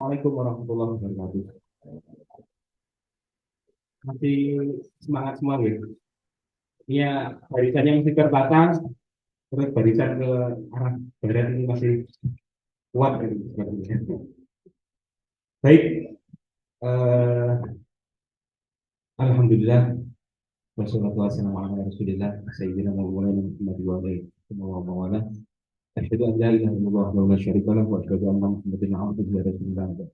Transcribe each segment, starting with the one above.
Assalamualaikum warahmatullahi wabarakatuh. Masih semangat semua gitu. Iya, barisannya masih terbatas, terus barisan ke arah barat ini masih kuat gitu, sepertinya. Baik, eh, Alhamdulillah, wassalatu wassalamu ala Rasulillah, Sayyidina Maulana Muhammad wa alihi wa mawala. Asyhadu an la ilaha illallah wa la syarika lahu wa asyhadu anna Muhammadan abduhu wa rasuluhu.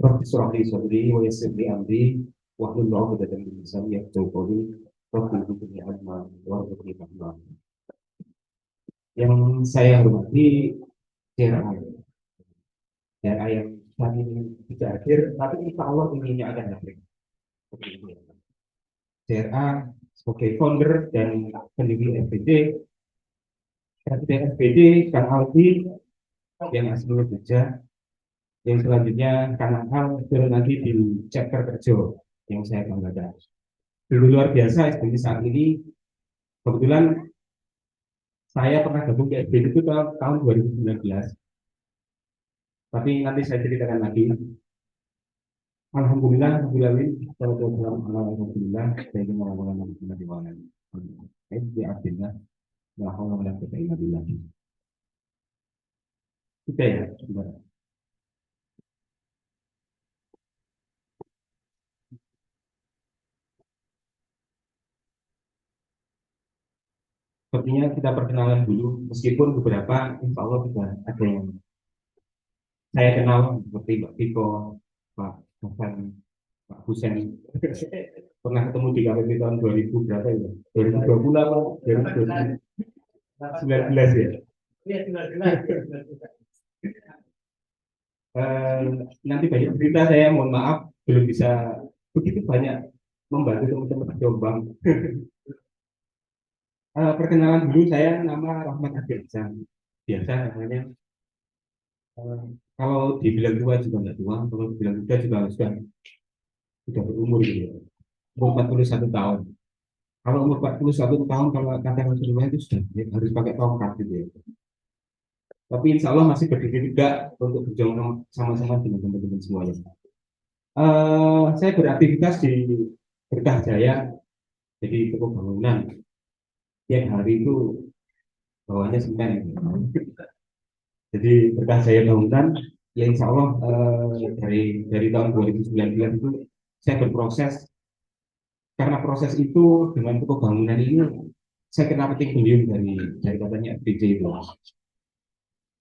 Rabbi shrah li sadri wa yassir li amri wahlul 'uqdatam min lisani yafqahu qawli. Rabbi zidni ilma warzuqni fahma. Yang saya hormati JRA, JRA yang saat ini tidak hadir, tapi insya Allah ini akan hadir. JRA sebagai founder dan pendiri FBD, Presiden FBD, Kang Aldi, yang aslinya Jogja, yang selanjutnya Kang Al, turun lagi di chapter kerja yang saya banggakan. Dulu luar biasa SBD saat ini, kebetulan saya pernah gabung di FBD itu tahun 2019, tapi nanti saya ceritakan lagi. Alhamdulillah, alhamdulillah, saya ingin mengatakan di mana. Ini artinya bahwa kita ingat lagi. Kita ya, saudara. Sepertinya kita perkenalan dulu, meskipun beberapa insya Allah sudah ada yang saya kenal seperti Mbak Tiko, Pak Hasan, Pak Husen. Pernah ketemu di KPP tahun 2000 berapa ya? 2020 atau 2019 ya? Iya, 19. Eh, Nanti banyak cerita, saya mohon maaf belum bisa begitu banyak membantu teman-teman di Jombang. Perkenalan dulu, saya nama Rahmat Adirjan, biasa namanya. Eh, Kalau dibilang tua juga nggak tua, kalau dibilang muda juga sudah berumur gitu ya. Umur 41 tahun. Kalau umur 41 tahun, kalau kata Rasulullah itu sudah harus pakai tongkat gitu ya. Tapi insya Allah masih berdiri juga untuk berjuang sama-sama dengan teman-teman semuanya. Saya beraktivitas di Berkah Jaya, jadi toko bangunan. Tiap hari itu bawahnya semen. Jadi Berkah Jaya bangunan, ya insya Allah dari tahun 2019 itu saya berproses. Karena proses itu dengan toko bangunan ini, saya kena petik beliau dari katanya FBJ itu.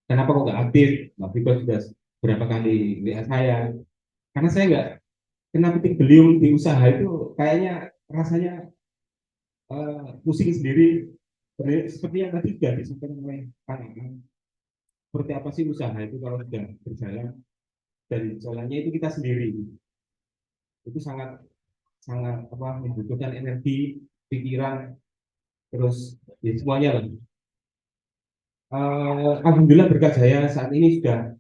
Kenapa kok nggak aktif? Nah, Viko sudah berapa kali WA saya. Karena saya nggak kena petik beliau di usaha itu, kayaknya rasanya pusing sendiri. Seperti yang tadi sudah disampaikan oleh Kang Anang. Seperti apa sih usaha itu kalau sudah berjalan, dan jalannya itu kita sendiri. Itu sangat sangat apa, membutuhkan energi, pikiran, terus ya semuanya lah. Alhamdulillah berkat saya saat ini sudah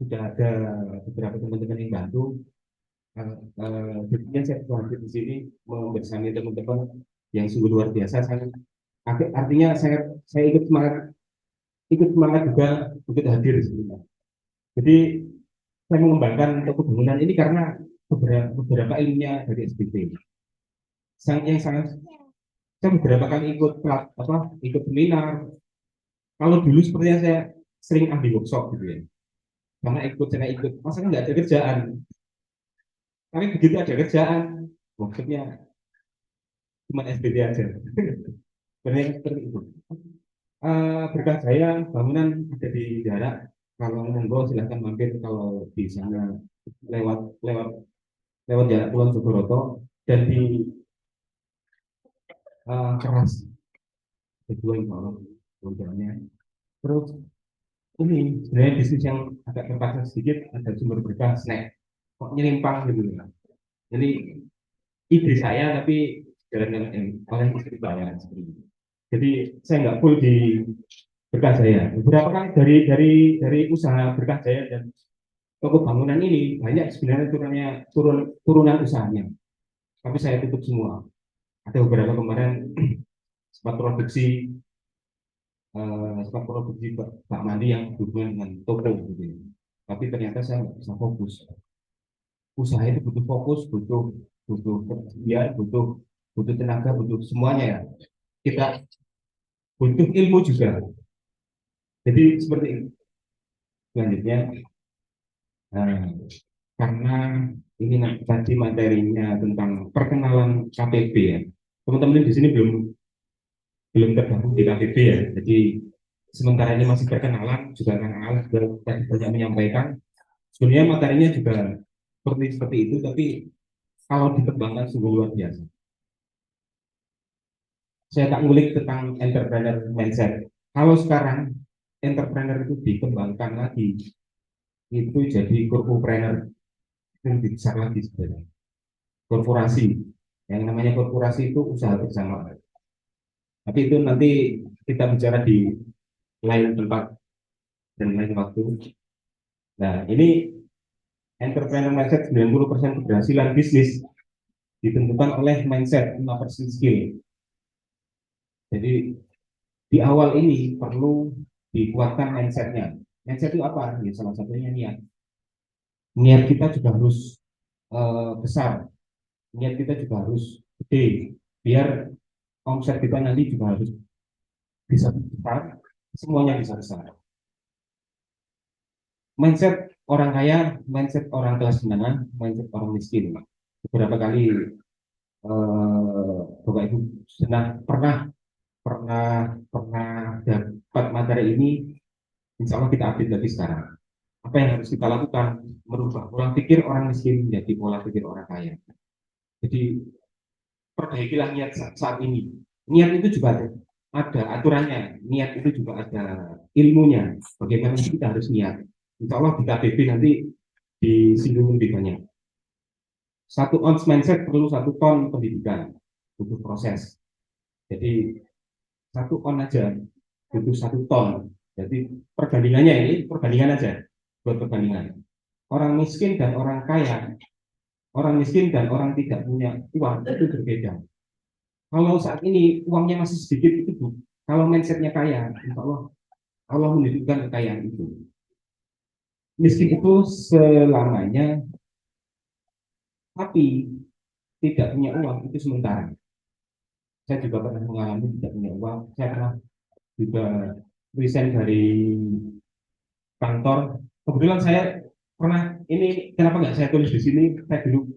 ada beberapa teman-teman yang bantu. Jadinya saya berhasil di sini membersami teman-teman yang sungguh luar biasa. Artinya saya ikut semangat juga ikut hadir di sini. Jadi saya mengembangkan toko bangunan ini karena beberapa ilmunya dari SBT. Yang sangat saya beberapa kali ikut seminar. Kalau dulu sepertinya saya sering ambil workshop gitu ya. Karena ikut, masa kan nggak ada kerjaan. Tapi begitu ada kerjaan, maksudnya cuma SBT aja. Sebenarnya seperti itu. Berkah saya bangunan ada di daerah. Kalau monggo silahkan mampir kalau di sana lewat lewat lewat jalan Kulon Jogoroto dan di keras kedua insya Allah programnya. Terus ini sebenarnya bisnis yang agak terpaksa sedikit, ada sumber berkah snack. Kok nyelimpang gitu ya. Jadi ide saya tapi jalan oleh istri saya seperti itu. Jadi saya nggak full di Berkah Jaya. Beberapa kali dari usaha Berkah Jaya dan toko bangunan ini banyak sebenarnya turunan usahanya. Tapi saya tutup semua. Ada beberapa kemarin sempat produksi stok produksi Pak Mandi yang berhubungan dengan toko gitu ya. Tapi ternyata saya nggak bisa fokus. Usaha itu butuh fokus, butuh butuh kerja, butuh butuh tenaga, butuh semuanya ya. Kita butuh ilmu juga. Jadi seperti itu. Selanjutnya, nah, karena ini tadi materinya tentang perkenalan KTP ya. Teman-teman di sini belum belum tergabung di KTP ya. Jadi sementara ini masih perkenalan, juga Kang Al juga tadi banyak menyampaikan. Sebenarnya materinya juga seperti seperti itu, tapi kalau dikembangkan sungguh luar biasa. Saya tak ngulik tentang entrepreneur mindset. Kalau sekarang entrepreneur itu dikembangkan lagi, itu jadi corporate yang lebih besar lagi sebenarnya. Korporasi, yang namanya korporasi itu usaha bersama. Tapi itu nanti kita bicara di lain tempat dan lain waktu. Nah, ini entrepreneur mindset 90% keberhasilan bisnis ditentukan oleh mindset 5% skill. Jadi di awal ini perlu dikuatkan mindsetnya. Mindset itu apa? Ya, salah satunya niat. Niat kita juga harus besar. Niat kita juga harus gede. Biar omset kita nanti juga harus bisa besar. Semuanya bisa besar. Mindset orang kaya, mindset orang kelas menengah, mindset orang miskin. Beberapa kali Bapak Ibu pernah pernah pernah dapat materi ini, insya Allah kita update lagi sekarang. Apa yang harus kita lakukan? Merubah pola pikir orang miskin menjadi pola pikir orang kaya. Jadi perbaikilah niat saat ini. Niat itu juga ada aturannya. Niat itu juga ada ilmunya. Bagaimana kita harus niat. Insya Allah di KTP nanti disinggung lebih banyak. Satu ons mindset perlu 1 ton pendidikan. Butuh proses. Jadi 1 on aja butuh 1 ton. Jadi perbandingannya ini perbandingan aja buat perbandingan. Orang miskin dan orang kaya, orang miskin dan orang tidak punya uang itu berbeda. Kalau saat ini uangnya masih sedikit itu bu. Kalau mindsetnya kaya, insya Allah Allah menunjukkan kekayaan itu. Miskin itu selamanya, tapi tidak punya uang itu sementara. Saya juga pernah mengalami tidak punya uang. Saya pernah juga resign dari kantor. Kebetulan saya pernah ini kenapa nggak saya tulis di sini? Saya dulu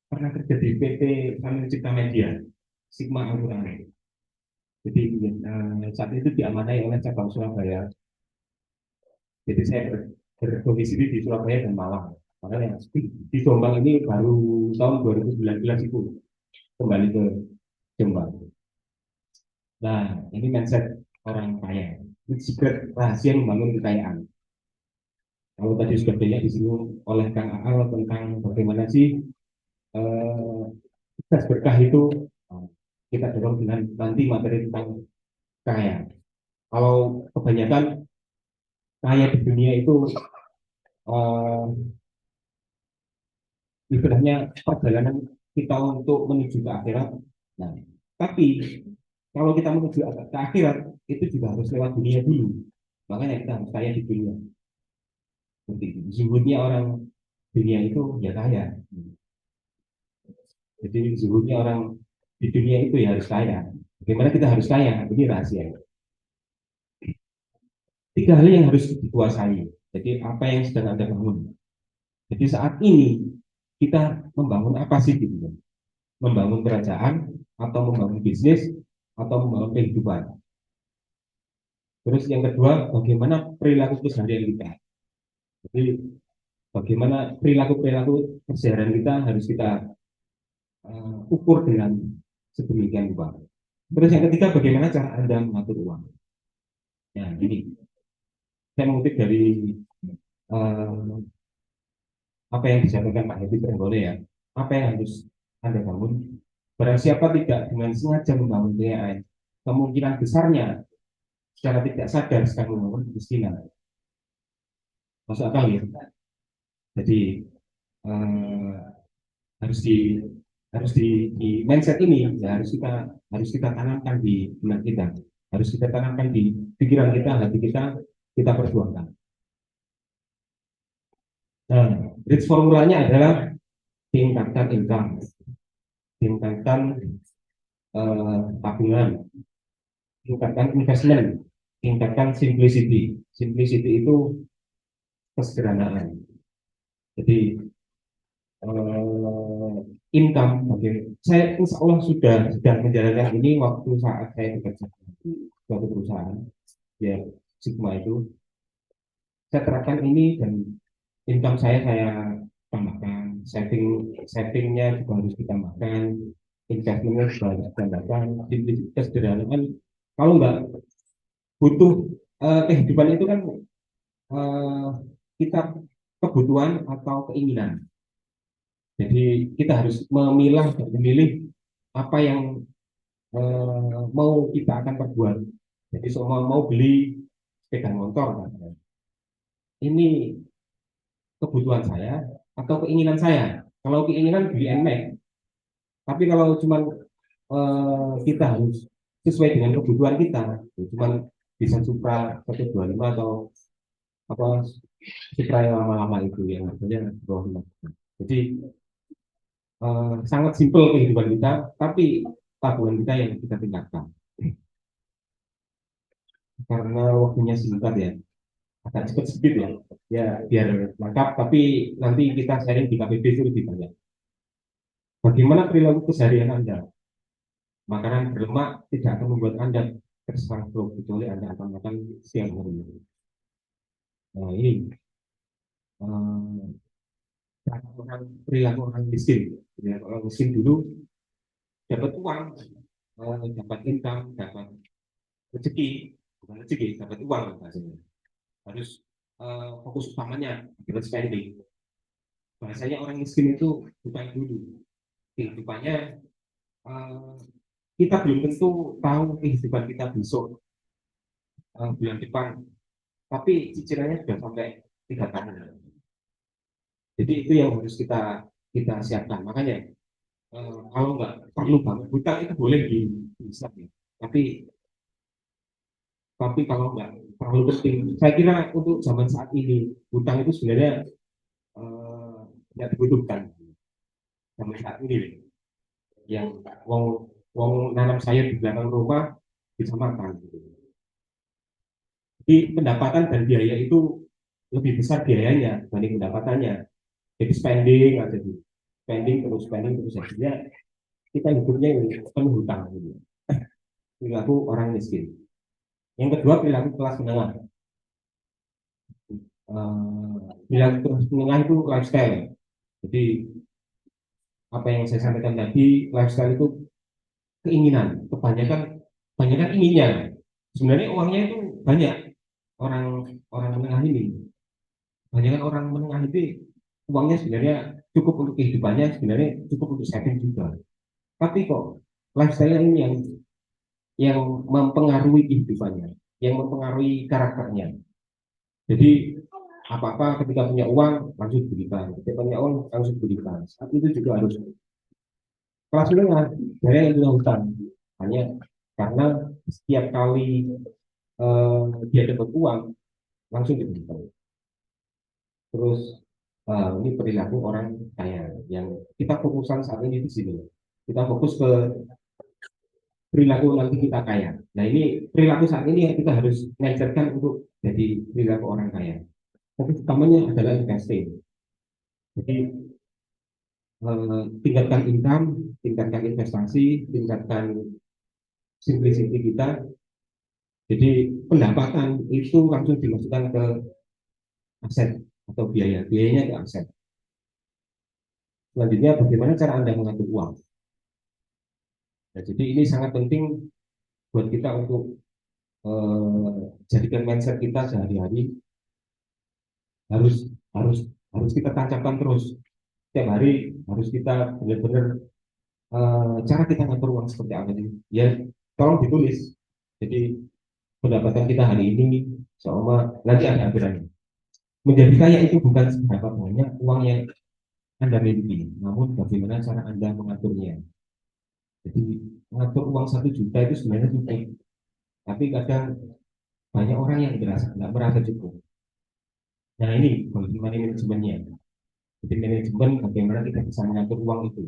pernah kerja di PT Family Cipta Media Sigma Alurang. Jadi saat itu diamanai oleh cabang Surabaya. Jadi saya berdomisili di Surabaya dan Malang. Makanya di Jombang ini baru tahun 2019 itu kembali ke Jombang. Nah, ini mindset orang kaya. Ini secret rahasia membangun kekayaan. Kalau tadi sudah banyak disinggung oleh Kang Aal tentang bagaimana sih eh, tes berkah itu kita dorong dengan nanti materi tentang kaya. Kalau kebanyakan kaya di dunia itu eh, istilahnya perjalanan kita untuk menuju ke akhirat. Nah, tapi kalau kita menuju ke akhirat itu juga harus lewat dunia dulu. Makanya kita harus kaya di dunia. Seperti itu. Zuhudnya orang dunia itu ya kaya. Jadi zuhudnya orang di dunia itu ya harus kaya. Bagaimana kita harus kaya? Ini rahasia. 3 hal yang harus dikuasai. Jadi apa yang sedang Anda bangun. Jadi saat ini kita membangun apa sih gitu? Membangun kerajaan atau membangun bisnis atau membangun kehidupan. Terus yang kedua, bagaimana perilaku keseharian kita. Jadi bagaimana perilaku keseharian kita harus kita ukur dengan sedemikian rupa. Terus yang ketiga, bagaimana cara Anda mengatur uang. Ya, ini saya mengutip dari uh, apa yang disampaikan Pak Hedi Trenggole ya. Apa yang harus Anda bangun? Barang siapa tidak dengan sengaja membangun kekayaan, kemungkinan besarnya secara tidak sadar sedang membangun kemiskinan. Masuk akal ya? Jadi eh, harus di di mindset ini ya harus kita tanamkan di benak kita, harus kita tanamkan di pikiran kita, hati kita perjuangkan. Nah, bridge formulanya adalah tingkatkan income, tingkatkan tabungan, tingkatkan investment, tingkatkan simplicity. Simplicity itu kesederhanaan. Jadi income, saya insya Allah sudah menjalankan ini waktu saat saya bekerja di suatu perusahaan, ya Sigma itu, saya terapkan ini dan income saya tambahkan, savingnya juga harus ditambahkan, investmentnya juga harus ditambahkan, kesederhanaan. Kalau nggak butuh kehidupan itu kan eh, kita kebutuhan atau keinginan. Jadi kita harus memilah dan memilih apa yang mau kita akan perbuat. Jadi semua mau beli sepeda motor, kan? Ini kebutuhan saya atau keinginan saya. Kalau keinginan beli NMAX, tapi kalau cuma kita harus sesuai dengan kebutuhan kita, cuma bisa Supra 125 atau apa Supra yang lama-lama itu yang harganya bawah 5. Jadi sangat simpel kehidupan kita, tapi tabungan kita yang kita tingkatkan. Karena waktunya singkat ya, agak cepat sedikit ya, ya biar lengkap. Tapi nanti kita sharing di KPB itu lebih banyak. Bagaimana perilaku keseharian Anda? Makanan berlemak tidak akan membuat Anda terserang stroke kecuali Anda akan makan siang hari. Nah ini perilaku orang miskin. Perilaku orang miskin dulu dapat uang, dapat income, dapat rezeki, bukan rezeki, dapat uang bahasanya. Harus fokus utamanya adalah spending. Bahasanya orang miskin itu bukan dulu kehidupannya, kita belum tentu tahu kehidupan kita besok, bulan depan, tapi cicilannya sudah sampai 3 tahun. Jadi itu yang harus kita siapkan. Makanya kalau nggak perlu banget hutang itu boleh bisa ya. Tapi kalau nggak terlalu penting, saya kira untuk zaman saat ini hutang itu sebenarnya eh, tidak dibutuhkan zaman saat ini. Yang wong wong nanam sayur di belakang rumah bisa makan. Jadi pendapatan dan biaya itu lebih besar biayanya dibanding pendapatannya. Jadi spending aja di spending terus akhirnya kita hidupnya penuh hutang gitu. Perilaku orang miskin. Yang kedua perilaku kelas menengah. Perilaku kelas menengah itu lifestyle. Jadi apa yang saya sampaikan tadi, lifestyle itu keinginan, kebanyakan inginnya. Sebenarnya uangnya itu banyak orang orang menengah ini. Kebanyakan orang menengah itu uangnya sebenarnya cukup untuk kehidupannya, sebenarnya cukup untuk saving juga. Tapi kok lifestyle ini yang mempengaruhi kehidupannya, yang mempengaruhi karakternya. Jadi apa-apa ketika punya uang langsung berikan, ketika punya uang langsung berikan. Saat itu juga harus kelas menengah dari yang punya hutang. Hanya karena setiap kali dia dapat uang langsung diberikan. Terus ini perilaku orang kaya yang kita fokusan saat ini di sini. Kita fokus ke perilaku nanti kita kaya. Nah ini perilaku saat ini yang kita harus ngajarkan untuk jadi perilaku orang kaya. Tapi utamanya adalah investing. Jadi tingkatkan income, tingkatkan investasi, tingkatkan simplicity kita. Jadi pendapatan itu langsung dimasukkan ke aset atau biayanya ke aset. Selanjutnya bagaimana cara Anda mengatur uang. Nah, jadi ini sangat penting buat kita untuk jadikan mindset kita sehari-hari harus harus harus kita tancapkan terus setiap hari harus kita benar-benar cara kita ngatur uang seperti apa sih ya tolong ditulis jadi pendapatan kita hari ini sama nanti ada aturannya menjadi kaya itu bukan seberapa banyak uang yang Anda miliki namun bagaimana cara Anda mengaturnya jadi mengatur uang 1 juta itu sebenarnya cukup tapi kadang banyak orang yang nggak merasa cukup. Nah ini bagaimana manajemennya. Jadi manajemen bagaimana kita bisa mengatur uang itu.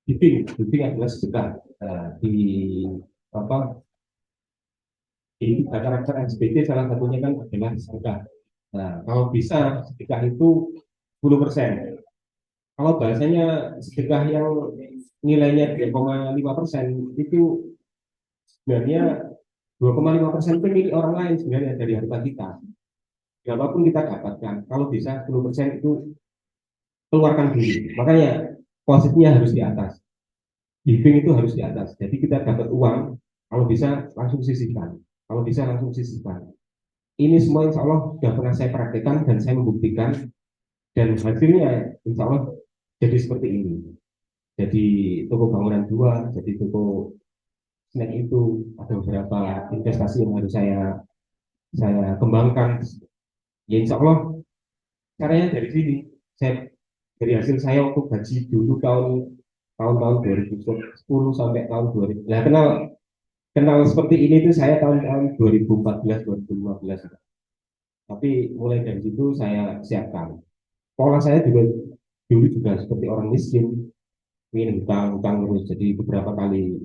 Giving adalah sedekah. Di apa di karakter SBT salah satunya kan adalah sedekah. Nah, kalau bisa sedekah itu 10%. Kalau bahasanya sedekah yang nilainya 3,5% itu sebenarnya 2,5% itu milik orang lain sebenarnya dari harta kita. Berapapun kita dapatkan, kalau bisa 10% itu keluarkan dulu. Makanya posisinya harus di atas. Giving itu harus di atas. Jadi kita dapat uang, kalau bisa langsung sisihkan. Kalau bisa langsung sisihkan. Ini semua insya Allah sudah pernah saya praktekkan dan saya membuktikan dan hasilnya insya Allah jadi seperti ini. Jadi toko bangunan dua, jadi toko snack itu ada beberapa investasi yang harus saya kembangkan. Ya insya Allah caranya dari sini. Saya dari hasil saya waktu gaji dulu tahun-tahun 2010 sampai tahun 2000. Nah, kenal kenal seperti ini tuh saya tahun-tahun 2014 2015. Tapi mulai dari situ saya siapkan. Pola saya juga dulu juga seperti orang miskin, ingin hutang-hutang terus. Jadi beberapa kali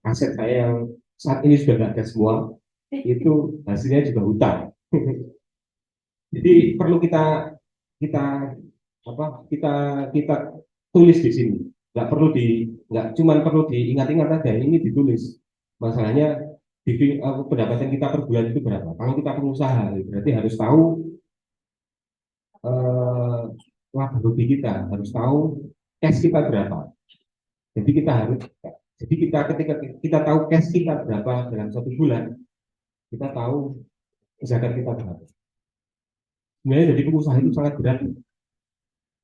aset saya yang saat ini sudah tidak ada semua itu hasilnya juga hutang. Jadi perlu kita kita kita kita tulis di sini. Nggak cuma perlu diingat-ingat aja, ini ditulis. Masalahnya pendapatan kita per bulan itu berapa. Kalau kita pengusaha berarti harus tahu eh, laba rugi kita, harus tahu cash kita berapa. Jadi kita harus jadi kita ketika kita tahu cash kita berapa dalam satu bulan, kita tahu zakat kita berapa. Sebenarnya jadi pengusaha itu sangat berat,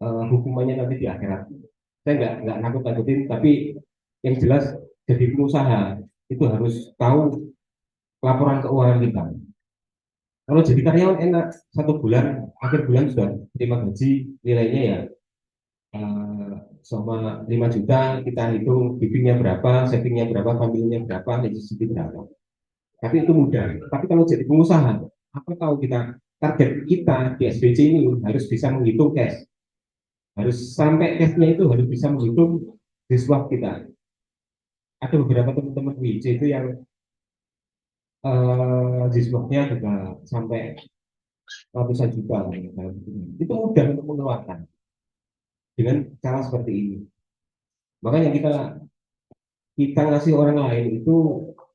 hukumannya nanti di akhirat. Saya nggak nakut-nakutin, tapi yang jelas jadi pengusaha itu harus tahu laporan keuangan kita. Kalau jadi karyawan enak, satu bulan akhir bulan sudah terima gaji, nilainya ya sama 5 juta, kita hitung givingnya berapa, savingnya berapa, familinya berapa, necessity berapa. Tapi itu mudah. Tapi kalau jadi pengusaha, apa tahu kita target kita di SBC ini harus bisa menghitung cash, harus sampai cashnya itu harus bisa menghitung di swap kita. Ada beberapa teman-teman WC itu yang di swapnya juga sampai ratusan juta. Itu mudah untuk mengeluarkan dengan cara seperti ini. Makanya kita ngasih orang lain itu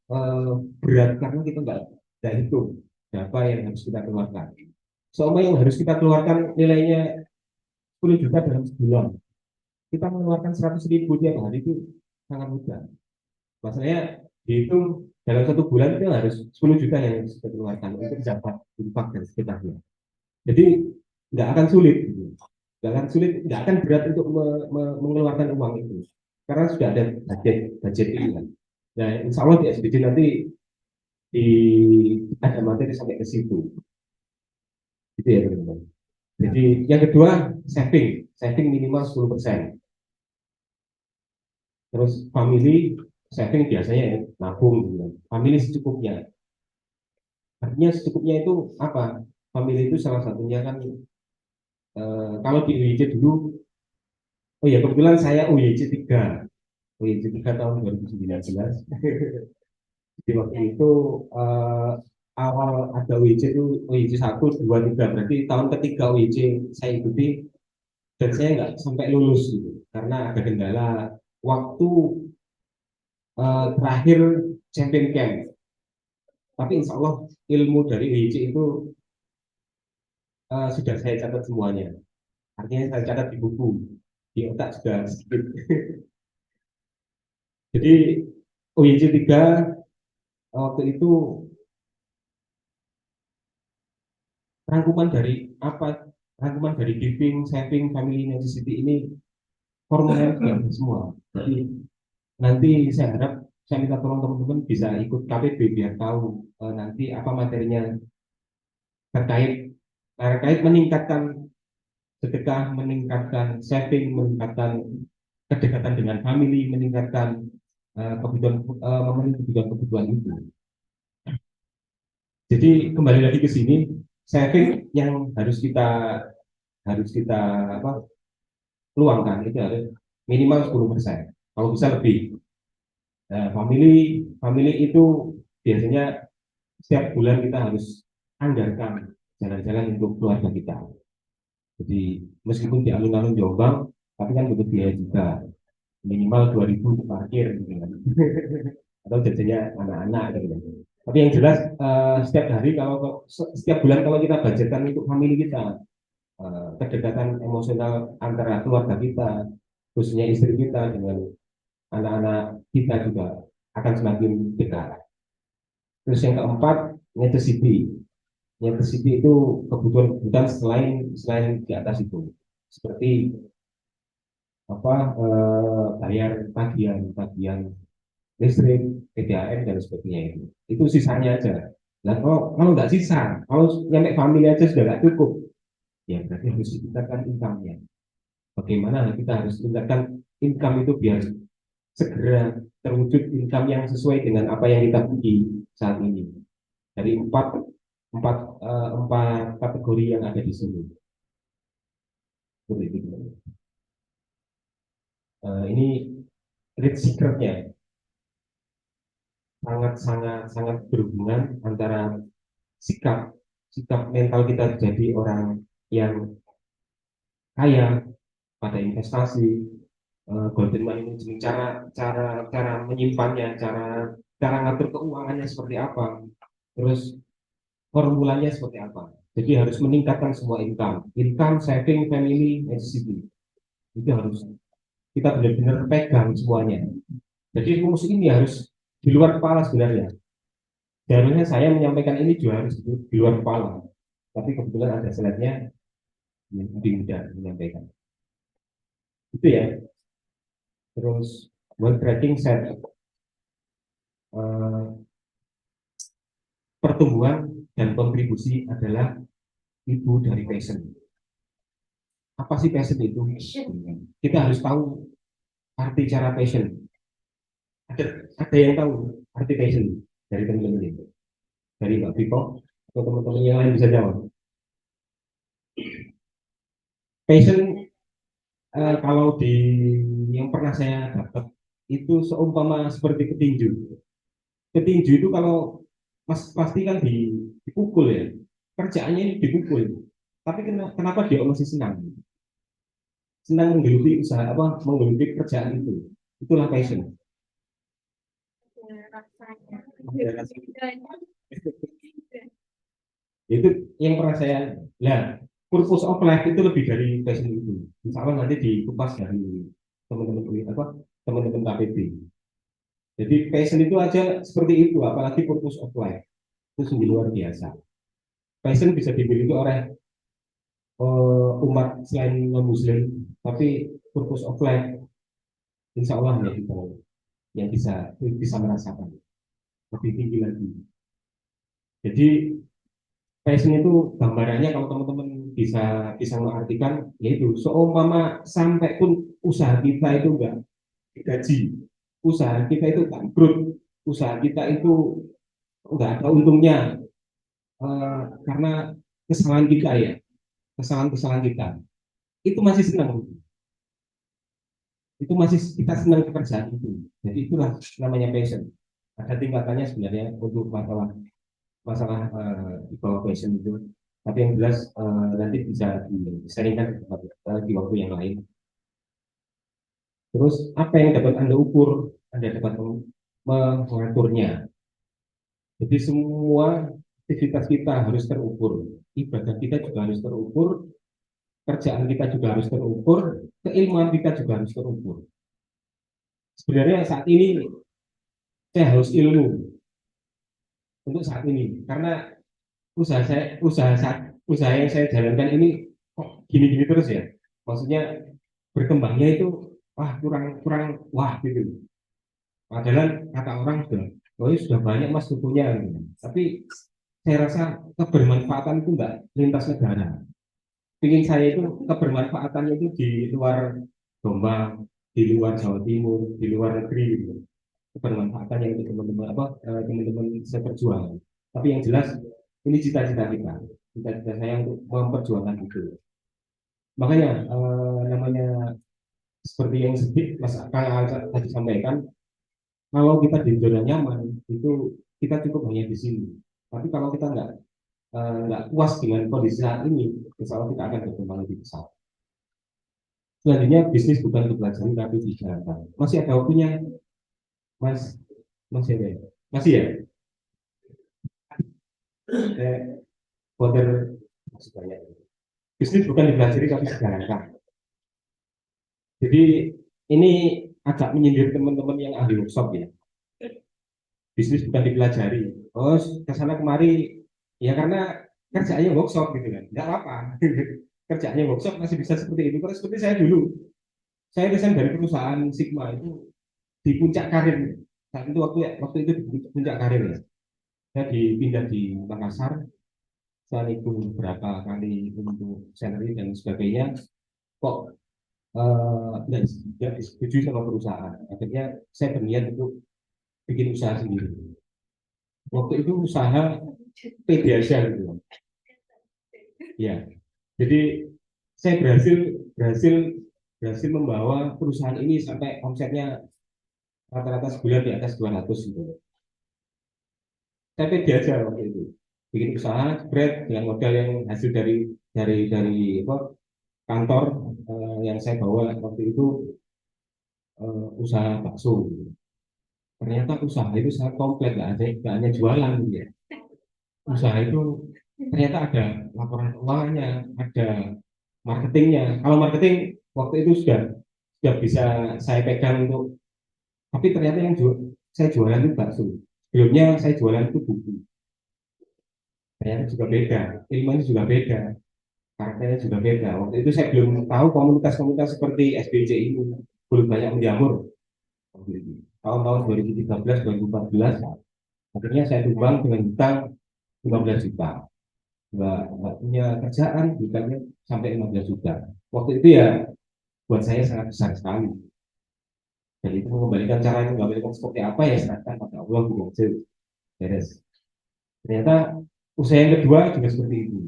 eh, berat karena kita nggak hitung berapa yang harus kita keluarkan. Soalnya yang harus kita keluarkan nilainya 10 juta dalam sebulan. Kita mengeluarkan 100.000 tiap hari itu sangat mudah. Maksudnya dihitung dalam satu bulan itu harus 10 juta yang harus kita keluarkan untuk dapat infak dan sekitarnya. Jadi nggak akan sulit, gitu. Nggak akan berat untuk mengeluarkan uang itu karena sudah ada budget ini kan. Nah, insya Allah di SBD nanti di ada materi sampai ke situ, gitu ya teman-teman. Jadi yang kedua saving minimal 10%. Terus family saving biasanya ya, nabung, gitu. Family secukupnya. Artinya secukupnya itu apa? Family itu salah satunya kan kalau di UIC dulu, oh ya kebetulan saya UIC 3 tahun 2019. Jadi waktu itu eh, awal ada UIC itu UIC 1, 2, 3, berarti tahun ketiga UIC saya ikuti dan saya nggak sampai lulus gitu karena ada kendala waktu terakhir champion camp. Tapi insya Allah ilmu dari UIC itu sudah saya catat semuanya. Artinya saya catat di buku, di otak juga sedikit. Jadi UIC 3 waktu itu rangkuman dari apa? Rangkuman dari giving, saving, family necessity ini formulanya sudah ada semua. Jadi nanti saya harap saya minta tolong teman-teman bisa ikut KPB biar tahu nanti apa materinya terkait terkait meningkatkan sedekah, meningkatkan saving, meningkatkan kedekatan dengan family, meningkatkan memenuhi kebutuhan itu. Jadi kembali lagi ke sini, saving yang harus kita apa luangkan itu harus minimal 10%. Kalau bisa lebih. Nah, family itu biasanya setiap bulan kita harus anggarkan jalan-jalan untuk keluarga kita. Jadi meskipun di alun-alun Jombang, tapi kan butuh biaya juga minimal 2.000 untuk parkir gitu kan. Atau jajannya anak-anak gitu kan. Tapi yang jelas setiap hari kalau setiap bulan kalau kita budgetkan untuk family kita, kedekatan emosional antara keluarga kita, khususnya istri kita dengan anak-anak kita juga akan semakin dekat. Terus yang keempat, necessity. Necessity itu kebutuhan-kebutuhan selain selain di atas itu, seperti apa bayar tagihan listrik, PDAM dan sebagainya itu. Itu sisanya aja. Nah kalau nggak sisa, kalau nyampe family aja sudah nggak cukup, ya berarti harus ditingkatkan income-nya. Bagaimana kita harus tingkatkan income itu biar segera terwujud income yang sesuai dengan apa yang kita punya saat ini. Dari empat empat empat kategori yang ada di sini. Seperti itu. Ini rich secretnya sangat sangat sangat berhubungan antara sikap sikap mental kita jadi orang yang kaya pada investasi, golden money management, cara cara cara menyimpannya, cara cara ngatur keuangannya seperti apa, terus formulanya seperti apa. Jadi harus meningkatkan semua income, saving, family, necessity. Itu harus kita benar-benar pegang semuanya. Jadi rumus ini harus di luar kepala sebenarnya. Seharusnya saya menyampaikan ini juga harus di luar kepala. Tapi kebetulan ada slide-nya yang lebih mudah menyampaikan. Itu ya. Terus world tracking set pertumbuhan dan kontribusi adalah ibu dari passion. Apa sih passion itu? Kita harus tahu arti cara passion. Ada yang tahu arti passion dari teman-teman itu? Dari Mbak Viko atau teman-teman yang lain bisa jawab? Passion kalau di yang pernah saya dapat itu seumpama seperti petinju. Petinju itu kalau mas pasti kan dipukul ya, kerjaannya ini dipukul. Tapi kenapa dia masih senang? Senang menggeluti usaha apa? Menggeluti kerjaan itu. Itulah passion. Itu yang pernah saya lihat. Purpose of life itu lebih dari passion itu. Insya Allah nanti dikupas dari teman-teman apa teman-teman KPB. Jadi passion itu aja seperti itu, apalagi purpose of life itu sungguh luar biasa. Passion bisa dimiliki oleh umat selain non Muslim, tapi purpose of life, insya Allah ya kita yang bisa merasakan lebih tinggi lagi. Jadi passion itu gambarannya kalau teman-teman bisa bisa mengartikan yaitu seumpama sampai pun usaha kita itu enggak digaji, usaha kita itu bangkrut, usaha kita itu enggak ada untungnya karena kesalahan kita ya, kesalahan-kesalahan kita itu masih senang, itu masih kita senang pekerjaan itu. Jadi itulah namanya passion. Ada tingkatannya sebenarnya untuk masalah masalah di bawah passion itu. Tapi yang jelas nanti bisa diseringkan di waktu yang lain. Terus apa yang dapat Anda ukur? Anda dapat mengaturnya. Jadi semua aktivitas kita harus terukur. Ibadah kita juga harus terukur, kerjaan kita juga harus terukur, keilmuan kita juga harus terukur. Sebenarnya saat ini saya harus ilmu untuk saat ini karena usaha yang saya jalankan ini kok gini-gini terus ya. Maksudnya berkembangnya itu wah kurang kurang wah gitu. Padahal kata orang sudah banyak mas tubuhnya gitu. Tapi saya rasa kebermanfaatan itu enggak lintas negara. Ingin saya itu kebermanfaatannya itu di luar Jombang, di luar Jawa Timur, di luar negeri gitu. kebermanfaatan yang teman-teman teman-teman saya perjuangkan. Tapi yang jelas ini cita-cita kita, cita-cita saya untuk memperjuangkan itu. Makanya namanya seperti yang Mas Kang tadi sampaikan, kalau kita di zona nyaman itu kita cukup hanya di sini. Tapi kalau kita nggak puas dengan kondisi saat ini, insya Allah kita akan berkembang lebih besar. Selanjutnya bisnis bukan dipelajari tapi dijalankan. Masih ada waktunya, Mas? Masih ada ya? Masih ya? Border masih banyak. Bisnis bukan dipelajari tapi dijalankan. Jadi ini agak menyindir teman-teman yang ahli workshop ya. Bisnis bukan dipelajari. Oh, kesana kemari ya karena kerjaannya workshop gitu kan. Enggak apa-apa. Kerjaannya workshop masih bisa seperti itu. Karena seperti saya dulu. Saya resign dari perusahaan Sigma itu di puncak karir. Saat itu waktu itu di puncak karir ya. Saya dipindah di Makassar. Saya itu berapa kali untuk salary dan sebagainya. Kok tidak disetujui sama perusahaan. Akhirnya saya berniat untuk bikin usaha sendiri. Waktu itu usaha pediasya gitu. Ya, jadi saya berhasil membawa perusahaan ini sampai omsetnya rata-rata sebulan di atas 200 gitu. Saya pediasya waktu itu. Bikin usaha spread dengan modal yang hasil dari kantor yang saya bawa waktu itu usaha bakso. Ternyata usaha itu sangat kompleks, nggak hanya jualan ya. Usaha itu ternyata ada laporan keuangannya, ada marketingnya. Kalau marketing waktu itu sudah bisa saya pegang untuk, tapi ternyata saya jualan itu bakso. Sebelumnya saya jualan itu buku. Ternyata juga beda, ilmunya juga beda, karakternya juga beda. Waktu itu saya belum tahu komunitas-komunitas seperti SBC ini belum banyak menjamur. Tahun-tahun 2013, 2014, akhirnya saya tumbang dengan hutang 15 juta. Nggak punya kerjaan, hutangnya sampai 15 juta. Waktu itu ya buat saya sangat besar sekali. Dan itu mengembalikan cara mengembalikan seperti apa ya serahkan pada Allah gitu. Beres. Ternyata usaha yang kedua juga seperti itu.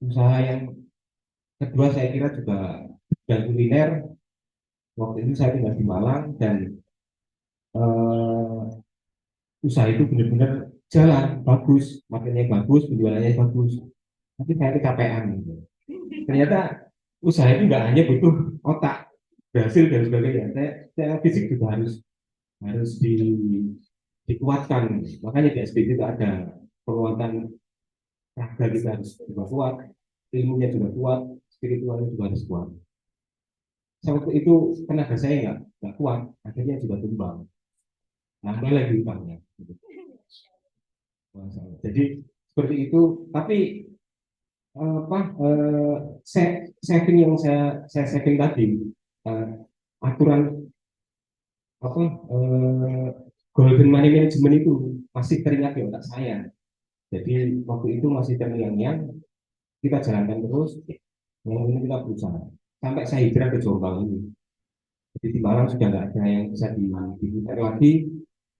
Usaha yang kedua saya kira juga dan kuliner. Waktu itu saya tinggal di Malang dan eh, usaha itu benar-benar jalan bagus, marketnya bagus, penjualannya bagus. Tapi saya kecapean gitu. Ternyata usaha itu nggak hanya butuh otak, berhasil dan sebagainya. Saya fisik juga harus dikuatkan. Makanya di SPJ itu ada penguatan raga, kita harus juga kuat, ilmunya juga kuat, spiritualnya juga harus kuat. Waktu itu tenaga saya nggak kuat, akhirnya juga tumbang. Nambah lagi utangnya. Jadi seperti itu. Tapi apa saving yang saya saving tadi, uh, aturan apa golden money management itu masih teringat di otak saya. Jadi waktu itu masih terngiang-ngiang, kita jalankan terus, yang ini kita berusaha sampai saya hijrah ke Jombang ini. Jadi di Malang sudah nggak ada yang bisa diputar lagi.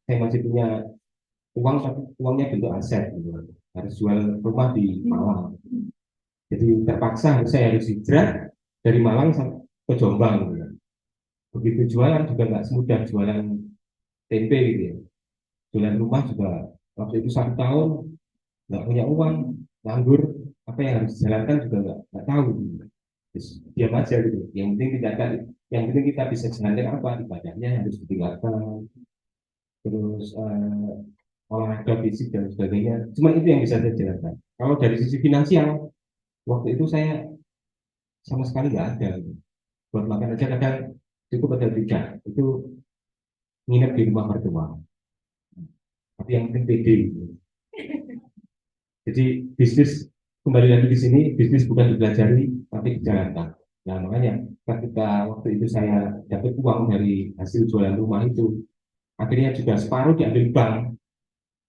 Saya masih punya uang, tapi uangnya bentuk aset gitu. Harus jual rumah di Malang. Jadi terpaksa saya harus hijrah dari Malang sampai ke Jombang gitu. Begitu jualan juga nggak semudah jualan tempe gitu ya. Jualan rumah juga waktu itu 1 tahun nggak punya uang, nganggur, apa yang harus dijalankan juga nggak tahu gitu. Terus diam aja gitu. Yang penting kita bisa jalankan apa ibadahnya harus ditinggalkan, terus olahraga fisik dan sebagainya. Cuma itu yang bisa saya jalankan. Kalau dari sisi finansial, waktu itu saya sama sekali nggak ada gitu. Buat makan aja kadang cukup ada 3 itu nginep di rumah mertua, tapi yang penting PD gitu. Jadi bisnis kembali lagi di sini, bisnis bukan dipelajari tapi dijalankan. Nah makanya ketika waktu itu saya dapat uang dari hasil jualan rumah itu, akhirnya juga separuh diambil bank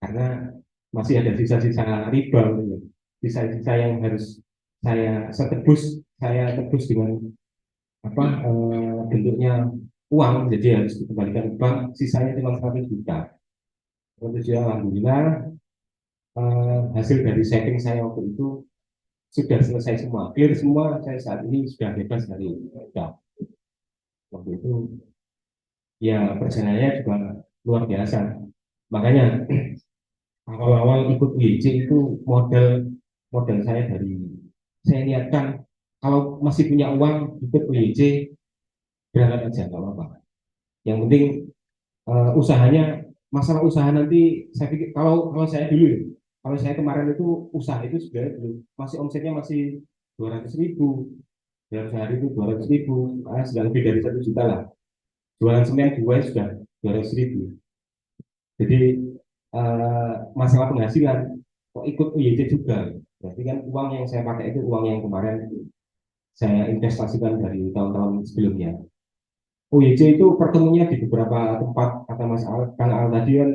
karena masih ada sisa-sisa riba gitu. Sisa-sisa yang harus saya tebus dengan apa bentuknya uang, jadi harus dikembalikan ke bank, sisanya cuma 100 juta. Untuk dia alhamdulillah hasil dari saving saya waktu itu sudah selesai semua, clear semua, saya saat ini sudah bebas dari utang. Waktu itu ya perjalanannya juga luar biasa. Makanya awal-awal ikut WC itu modal modal saya dari saya niatkan kalau masih punya uang ikut WC berangkat aja nggak apa-apa. Yang penting usahanya masalah usaha nanti saya pikir kalau saya dulu ya, kalau saya kemarin itu usaha itu sebenarnya belum masih omsetnya masih 200.000 dalam sehari itu 200.000 sudah lebih dari 1 juta lah jualan semen dua sudah 200.000 jadi masalah penghasilan kok ikut UYT juga berarti kan uang yang saya pakai itu uang yang kemarin saya investasikan dari tahun-tahun sebelumnya. UYC itu pertemunya di beberapa tempat kata Mas Al, Kang Al tadi kan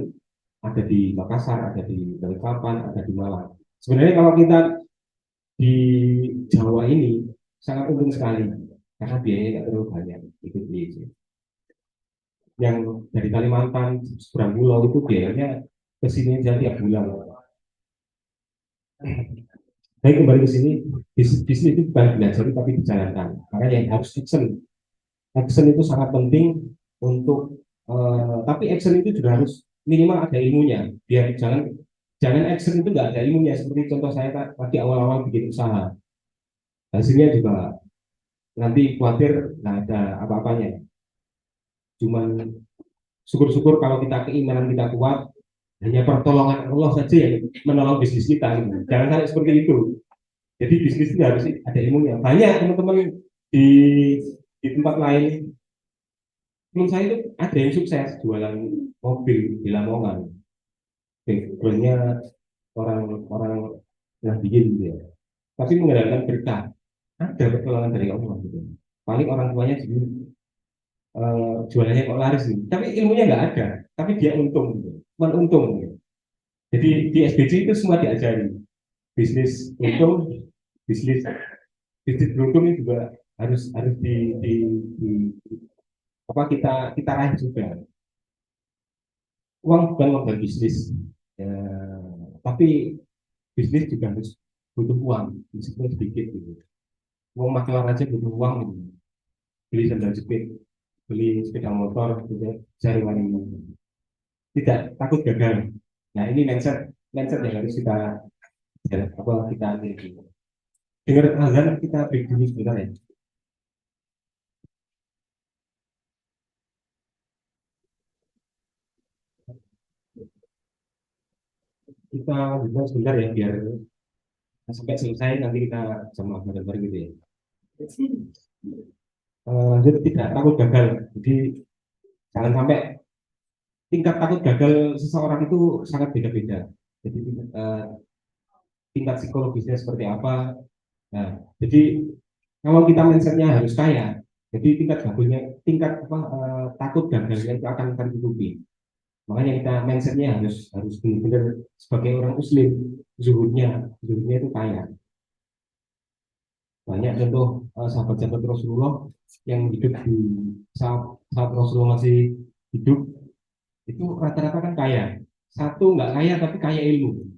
ada di Makassar, ada di Balikpapan, ada di Malang. Sebenarnya kalau kita di Jawa ini sangat untung sekali karena biayanya tidak terlalu banyak ikut UYC. Yang dari Kalimantan seberang pulau itu biayanya ke sini aja tiap bulan. Baik kembali ke sini, bisnis itu bukan belajar tapi dijalankan. Makanya yang harus action. Action itu sangat penting untuk tapi action itu juga harus minimal ada ilmunya. Biar jangan action itu nggak ada ilmunya. Seperti contoh saya tadi awal-awal bikin usaha, hasilnya juga nanti khawatir nggak ada apa-apanya. Cuman syukur-syukur kalau kita keimanan kita kuat, hanya pertolongan Allah saja yang menolong bisnis kita. Gitu. Jangan sampai seperti itu. Jadi bisnis itu harus ada ilmunya. Banyak teman-teman di di tempat lain, teman saya itu ada yang sukses jualan mobil di Lamongan. Backgroundnya orang-orang Nahdien gitu ya. Tapi mengandalkan berkah. Ada pertolongan dari Allah gitu. Paling orang tuanya jadi jualannya kok laris nih. Tapi ilmunya nggak ada. Tapi dia untung gitu. Cuma untung gitu. Jadi di SBC itu semua diajari. Bisnis untung, bisnis bisnis beruntung ini juga harus di apa kita raih juga. Uang bukan modal bisnis, ya, tapi bisnis juga harus butuh uang, meskipun sedikit gitu. Uang makelar aja butuh uang gitu. Beli sandal jepit, beli sepeda motor, gitu, cari uang tidak takut gagal. Nah ini mindset mindset yang harus kita apa kita miliki. Dengar azan kita break dulu sebentar ya. Kita juga sebentar ya biar sampai selesai nanti kita sama bareng-bareng gitu ya. Lanjut tidak takut gagal. Jadi jangan sampai tingkat takut gagal seseorang itu sangat beda-beda. Jadi tingkat psikologisnya seperti apa. Nah, jadi kalau kita mindsetnya harus kaya, jadi tingkat gagalnya, tingkat apa, takut gagalnya itu akan ditutupi. Makanya kita mindsetnya harus benar-benar sebagai orang Muslim, zuhudnya itu kaya. Banyak contoh sahabat-sahabat Rasulullah yang hidup di saat Rasulullah masih hidup itu rata-rata kan kaya. Satu nggak kaya tapi kaya ilmu.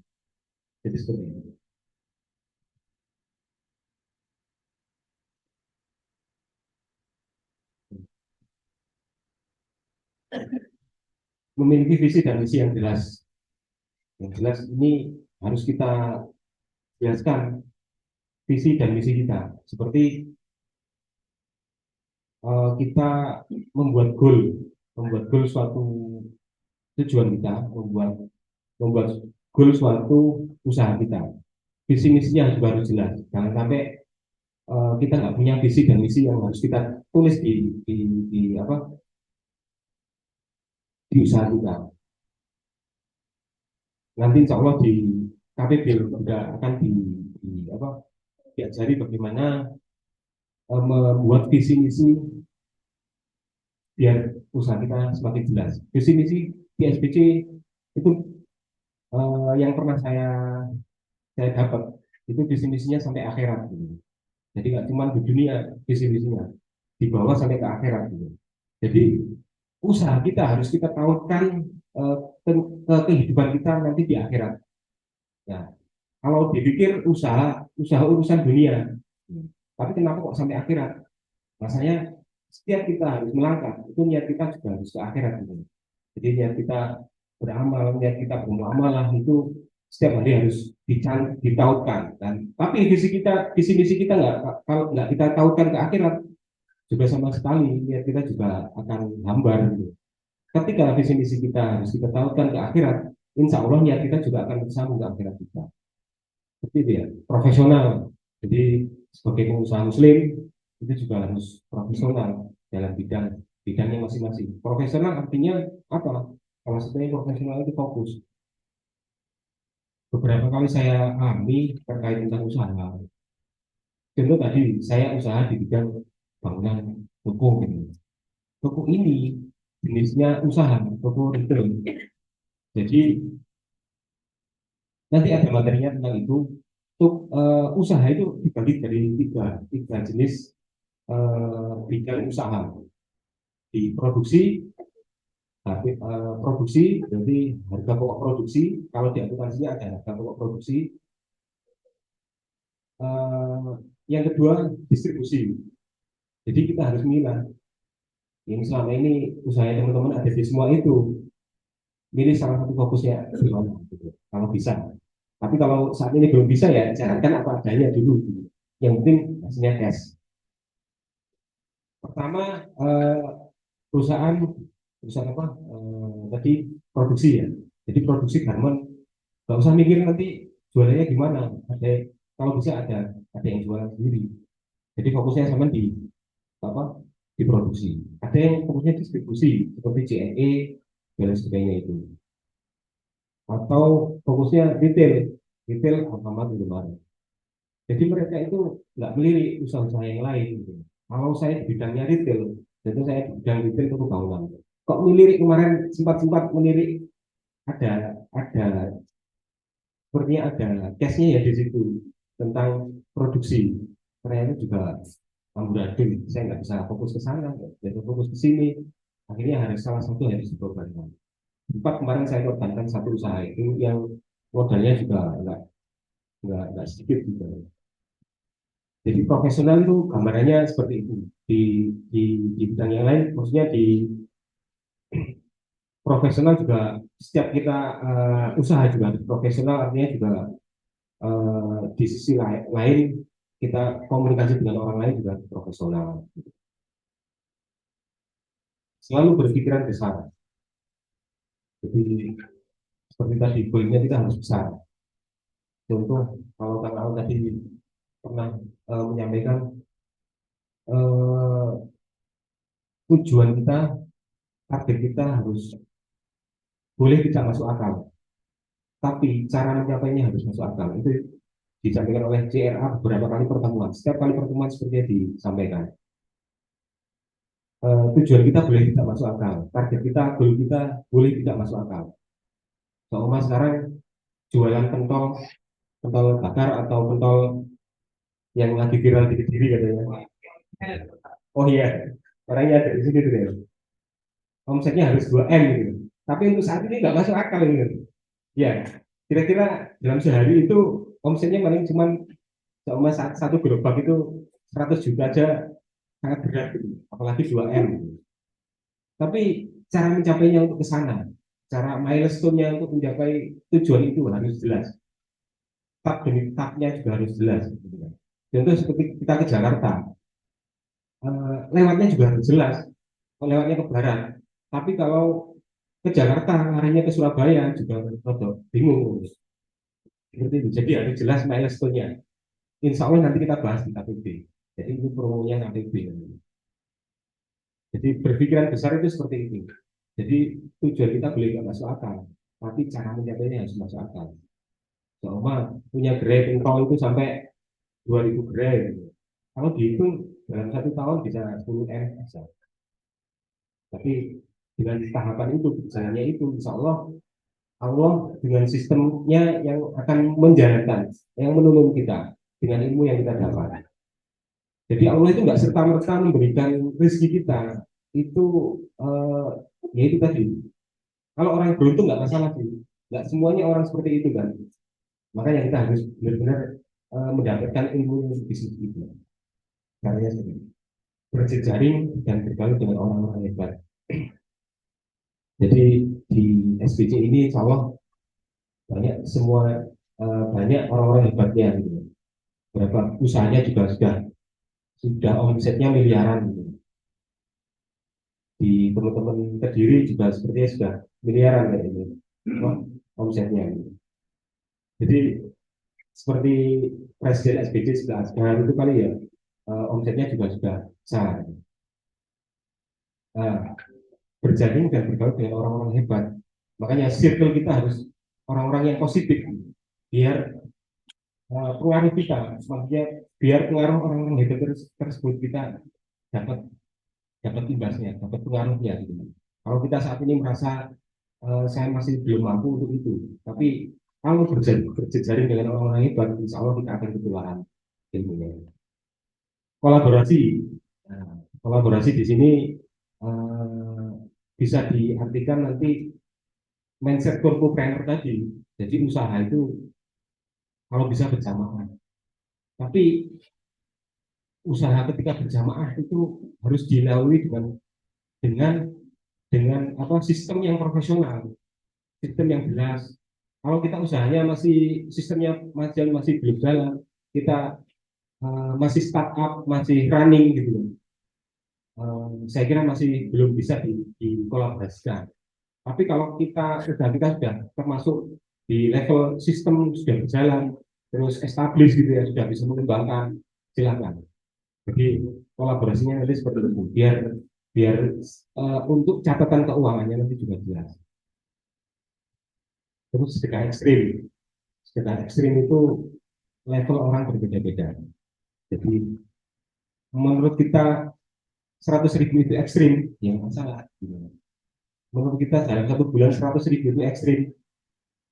Jadi seperti itu. Memiliki visi dan misi yang jelas. Yang jelas ini harus kita jelaskan visi dan misi kita. Seperti kita membuat membuat goal suatu tujuan kita, membuat membuat goal suatu usaha kita. Visi misinya juga harus jelas. Jangan sampai kita nggak punya visi dan misi yang harus kita tulis di apa di usaha kita. Nanti insya Allah di KPB juga akan di apa diajari bagaimana membuat visi misi biar usaha kita semakin jelas. Visi misi di SPC itu yang pernah saya dapat itu visi misinya sampai akhirat gitu. Jadi nggak cuma di dunia visi misinya, dibawa sampai ke akhirat gitu. Jadi usaha kita harus kita tautkan ke kehidupan kita nanti di akhirat. Ya, kalau dipikir usaha urusan dunia, tapi kenapa kok sampai akhirat? Rasanya setiap kita harus melangkah, itu niat kita juga harus ke akhirat. Gitu. Jadi niat kita beramal, niat kita bermuamalah itu setiap hari harus ditautkan. Dan tapi visi misi kita nggak, kalau nggak kita tautkan ke akhirat juga sama sekali niat kita juga akan hambar. Gitu. Ketika visi misi kita harus kita tautkan ke akhirat, insya Allah niat kita juga akan bersambung ke akhirat kita. Seperti itu ya, profesional. Jadi sebagai pengusaha muslim itu juga harus profesional dalam bidangnya masing-masing. Profesional artinya apa? Kalau sebenarnya profesional itu fokus. Beberapa kali saya alami terkait tentang usaha. Contoh tadi saya usaha di bidang bangunan toko gitu. Toko ini jenisnya usaha, toko retail. Jadi nanti ada materinya tentang itu. Untuk usaha itu dibagi dari tiga jenis bidang usaha. Di produksi berarti harga pokok produksi. Kalau di akuntansinya ada harga pokok produksi. Eh, yang kedua distribusi. Jadi kita harus milah. Yang selama ini usaha teman-teman ada di semua itu. Milih salah satu fokusnya gimana gitu. Kalau bisa. Tapi kalau saat ini belum bisa ya jalankan apa adanya dulu. Gitu. Yang penting hasilnya cash. Pertama perusahaan perusahaan apa? Tadi produksi ya. Jadi produksi garment nggak usah mikir nanti jualannya gimana. Ada kalau bisa ada yang jualan sendiri. Jadi fokusnya sama di apa? Di produksi. Ada yang fokusnya distribusi seperti JNE dan lain sebagainya itu. Atau fokusnya retail Alfamart di luar. Jadi mereka itu nggak melirik usaha-usaha yang lain. Gitu. Kalau saya di bidangnya retail, jadi saya di bidang retail itu bangunan. Kok melirik kemarin sempat melirik ada sepertinya ada case-nya ya di situ tentang produksi. Ternyata juga amburadul. Saya nggak bisa fokus ke sana, jadi fokus ke sini. Akhirnya harus salah satu harus dikorbankan. Empat kemarin saya korbankan satu usaha itu yang modalnya juga nggak sedikit juga. Jadi profesional itu gambarannya seperti itu. Di, di bidang yang lain, maksudnya di profesional juga setiap kita usaha juga profesional artinya juga di sisi lain kita komunikasi dengan orang lain juga profesional. Selalu berpikiran besar. Jadi seperti tadi goalnya kita harus besar. Contoh kalau Kang Al tadi pernah menyampaikan eh, tujuan kita, target kita harus boleh tidak masuk akal, tapi cara mencapainya harus masuk akal. Itu disampaikan oleh CRA beberapa kali pertemuan. Setiap kali pertemuan seperti yang disampaikan. Tujuan kita boleh tidak masuk akal, target kita, goal kita boleh tidak masuk akal. Seumpama sekarang jualan pentol, pentol bakar atau pentol yang lagi viral di Kediri katanya. Oh iya, orangnya ada di sini tuh ya. Omsetnya harus 2 M gitu. Tapi untuk saat ini nggak masuk akal gitu. Ya, kira-kira dalam sehari itu omsetnya paling cuma sama satu gerobak itu 100 juta aja sangat berat gitu. Apalagi 2 M gitu. Tapi cara mencapainya untuk ke sana, cara milestone-nya untuk mencapai tujuan itu harus jelas. Tak demi taknya juga harus jelas. Gitu kan. Contoh seperti kita ke Jakarta, lewatnya juga harus jelas. Lewatnya ke barat. Tapi kalau ke Jakarta, larinya ke Surabaya juga rada bingung. Seperti itu. Jadi harus jelas milestone-nya. Insya Allah nanti kita bahas di KTP. Jadi itu promonya KTP. Jadi berpikiran besar itu seperti itu. Jadi tujuan kita boleh nggak masuk akal, tapi cara mencapainya harus masuk akal. Soalnya punya gerai pentol itu sampai 2000 gerai. Kalau dihitung dalam 1 tahun bisa 10 M bisa. Tapi dengan tahapan itu, jalannya itu, insya Allah dengan sistemnya yang akan menjalankan, yang menolong kita dengan ilmu yang kita dapat. Jadi Allah itu nggak serta merta memberikan rezeki kita, itu eh, ya itu tadi. Kalau orang beruntung nggak masalah sih, nggak semuanya orang seperti itu kan. Makanya kita harus benar-benar mendapatkan ilmu yang lebih sedikit. Caranya seperti itu. Berjejaring dan bergaul dengan orang-orang hebat. Jadi di SBC ini insya Allah banyak semua banyak orang-orang hebatnya gitu. Berapa usahanya juga sudah omsetnya miliaran gitu. Di teman-teman Kediri juga sepertinya sudah miliaran kayak ini omsetnya gitu. Jadi seperti Presiden SBC sekarang itu kali ya omsetnya juga sudah besar. Nah, berjaring dan bergaul dengan orang-orang hebat. Makanya circle kita harus orang-orang yang positif biar pengaruh kita, maksudnya biar pengaruh orang-orang hebat tersebut kita dapat dapat imbasnya, dapat pengaruhnya gitu. Kalau kita saat ini merasa saya masih belum mampu untuk itu, tapi kalau berjejaring dengan orang-orang hebat, insya Allah kita akan ketularan ilmunya. Kolaborasi, nah, kolaborasi di sini uh, bisa diartikan nanti mindset corporate tadi. Jadi usaha itu kalau bisa berjamaah. Tapi usaha ketika berjamaah itu harus dilalui dengan dengan apa sistem yang profesional, sistem yang jelas. Kalau kita usahanya masih sistemnya masih belum jalan, kita masih startup, masih running gitu loh. Saya kira masih belum bisa dikolaborasikan. Tapi kalau kita sudah termasuk di level sistem sudah berjalan, terus establish gitu ya, sudah bisa mengembangkan, silakan. Jadi kolaborasinya nanti seperti itu, biar biar untuk catatan keuangannya nanti juga jelas. Terus sedekah ekstrim itu level orang berbeda-beda. Jadi menurut kita 100.000 itu ekstrim, ya masalah. Menurut kita dalam 1 bulan 100.000 itu ekstrim,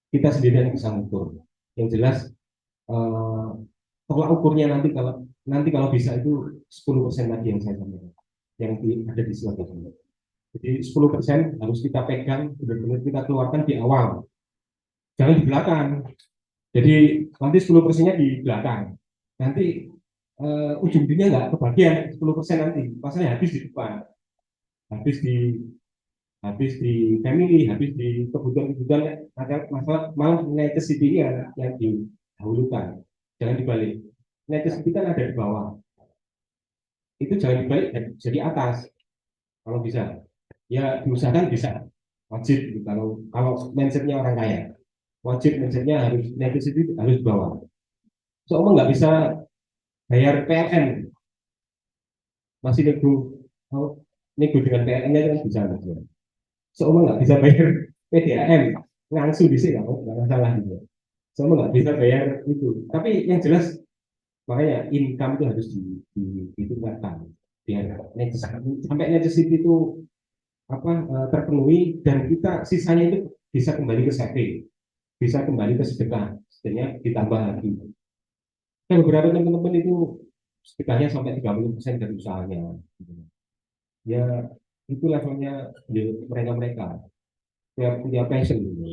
kita sendiri yang bisa mengukur. Yang jelas eh, tolak ukurnya nanti kalau bisa itu 10% lagi yang saya sampaikan, yang ada di slide ini. Jadi 10% harus kita pegang, benar-benar kita keluarkan di awal, jangan di belakang. Jadi nanti 10%-nya di belakang, nanti ujung-ujungnya nggak kebagian 10% nanti, masalahnya habis di depan, habis di habis di family, habis di kebutuhan-kebutuhan, masalah malah necessity yang didahulukan, jangan dibalik. Necessity kan ada di bawah, itu jangan dibalik jadi atas kalau bisa. Ya diusahakan bisa, wajib gitu. Kalau mindsetnya orang kaya, wajib mindsetnya harus necessity harus di bawah. Soalnya nggak bisa bayar PLN, masih nego dengan PLN-nya kan bisa. Soalnya nggak bisa bayar PDAM, ngangsu di sini nggak masalah gitu. Soalnya nggak bisa bayar itu. Tapi yang jelas makanya income itu harus ditingkatkan biar sampai necessity itu terpenuhi, dan kita sisanya itu bisa kembali ke saving, bisa kembali ke sedekah, setidaknya ditambah lagi. Dan beberapa teman-teman itu sedekahnya sampai 30% dari usahanya. Ya itu levelnya mereka-mereka yang punya passion gitu.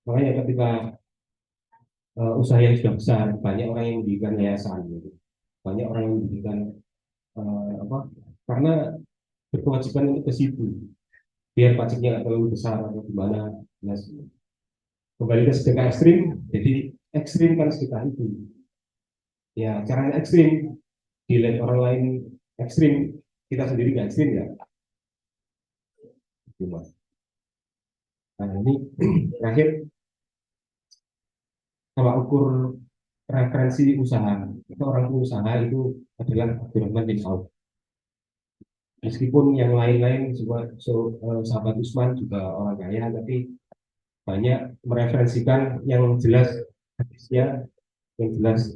Makanya ketika usaha yang sudah besar, banyak orang yang mendirikan yayasan gitu. Banyak orang yang mendirikan apa? Karena berkewajiban untuk ke situ. Biar pajaknya nggak terlalu besar atau gimana. Nah, kembali ke sedekah ekstrim, jadi ekstrim kan sedekah itu. Ya, caranya ekstrim, dilihat orang lain ekstrim, kita sendiri nggak ekstrim ya. Cuma. Nah, ini terakhir, kalau ukur referensi usaha, itu orang usaha itu adalah Abdurrahman bin Auf. Meskipun yang lain-lain sahabat Usman juga orang kaya, tapi banyak mereferensikan yang jelas hadisnya, yang jelas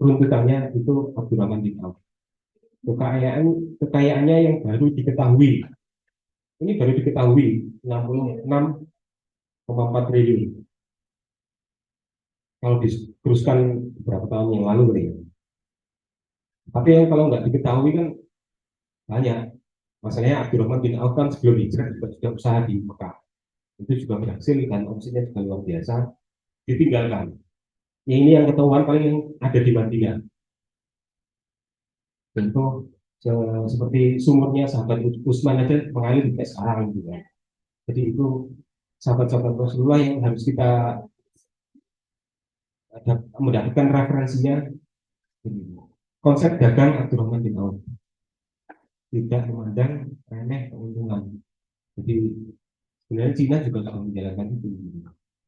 runtutannya itu Abdurrahman bin Auf. Kekayaannya yang baru diketahui, ini baru diketahui 66,4 triliun. Kalau diteruskan beberapa tahun yang lalu ya. Tapi yang kalau nggak diketahui kan banyak. Masalahnya Abdurrahman bin Auf kan sebelum hijrah juga sudah usaha di Mekah. Itu juga berhasil dan omsetnya juga luar biasa. Ditinggalkan. Yang ini yang ketahuan paling yang ada di Madinah. Contoh seperti sumurnya sahabat Utsman aja mengalir sampai sekarang gitu ya. Jadi itu sahabat-sahabat Rasulullah yang harus kita mendapatkan referensinya. Konsep dagang Abdurrahman bin Auf tidak memandang remeh keuntungan. Jadi sebenarnya Cina juga kalau menjalankan itu.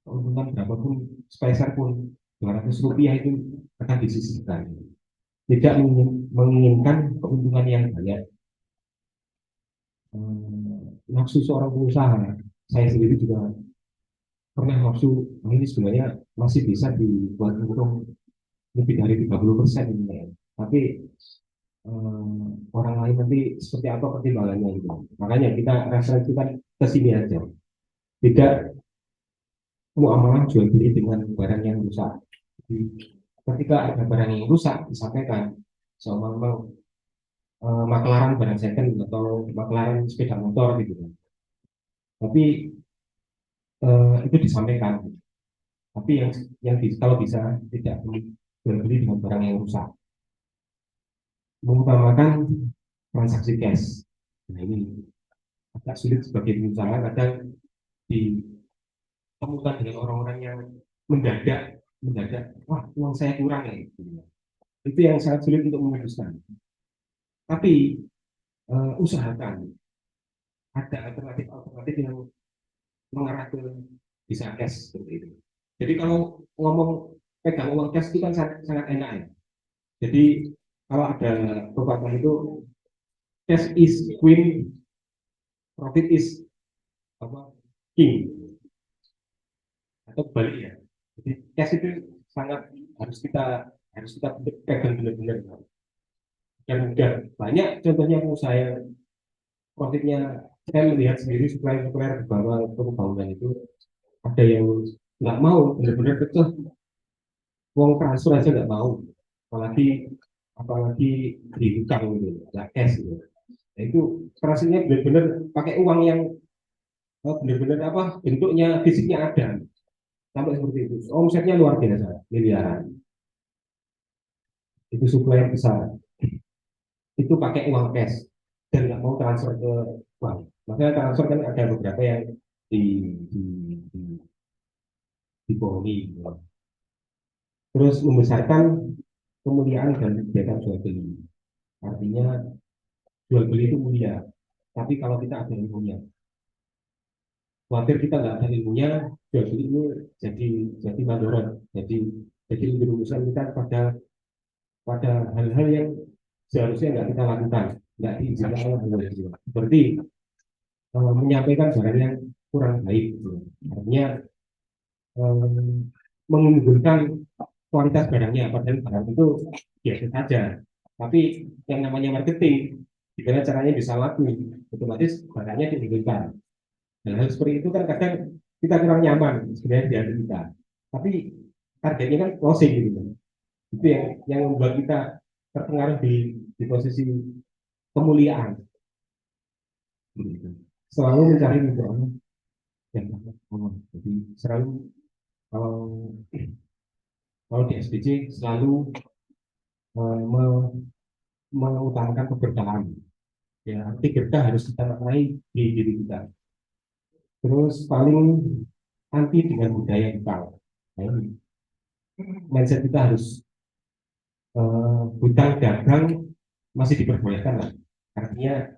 Keuntungan berapapun sepeser pun 200 rupiah itu akan disisihkan. Tidak menginginkan keuntungan yang banyak. Nafsu seorang pengusaha, saya sendiri juga pernah nafsu, ini sebenarnya masih bisa dibuat untung lebih dari 30% ini ya. Tapi orang lain nanti seperti apa pertimbangannya gitu. Makanya kita referensikan ke sini aja. Tidak muamalah jual beli dengan barang yang rusak. Jadi, ketika ada barang yang rusak disampaikan, seumpama maklaran barang second atau maklaran sepeda motor gitu kan. Tapi itu disampaikan. Tapi kalau bisa tidak jual beli dengan barang yang rusak. Mengutamakan transaksi cash. Nah ini agak sulit sebagai pengusaha kadang ditemukan dengan orang-orang yang mendadak mendadak wah uang saya kurang ya gitu. Itu yang sangat sulit untuk memutuskan. Tapi usahakan ada alternatif yang mengarah ke bisa cash seperti itu. Jadi kalau ngomong pegang uang cash itu kan sangat, sangat enak ya. Jadi kalau ada pepatah itu cash is queen, profit is apa king atau balik ya. Jadi cash itu sangat harus kita pegang benar-benar dan mudah. Banyak contohnya pengusaha yang profitnya saya melihat sendiri supplier-supplier di bawah pembangunan itu ada yang nggak mau benar-benar kecil uang transfer aja nggak mau apalagi apalagi di hutang gitu nggak cash gitu. Nah, itu transaksinya benar-benar pakai uang yang benar-benar apa bentuknya fisiknya ada sampai seperti itu omsetnya luar biasa miliaran itu supplier besar itu pakai uang cash dan nggak mau transfer ke bank makanya transfer kan ada beberapa yang di di, di dibohongi gitu. Terus membesarkan kemuliaan dan kegiatan jual beli artinya jual beli itu mulia tapi kalau kita ada ilmunya khawatir kita nggak ada ilmunya jual beli itu jadi mandorot jadi urusan kita pada pada hal-hal yang seharusnya nggak kita lakukan nggak diizinkan oleh Allah seperti menyampaikan barang yang kurang baik gitu. Artinya mengunggulkan kualitas barangnya padahal barang itu biasa saja tapi yang namanya marketing gimana caranya bisa laku otomatis barangnya diunggulkan hal seperti itu kan kadang kita kurang nyaman sebenarnya di hati kita tapi targetnya kan closing gitu kan itu yang membuat kita terpengaruh di posisi kemuliaan gitu. Selalu mencari Nubuah dan Allah. Jadi selalu kalau kalau di SPC selalu uh, mengutamakan keberkahan. Ya, arti kita harus kita maknai di diri kita. Terus paling anti dengan budaya kita. Nah, ini mindset kita harus hutang dagang masih diperbolehkan lah. Artinya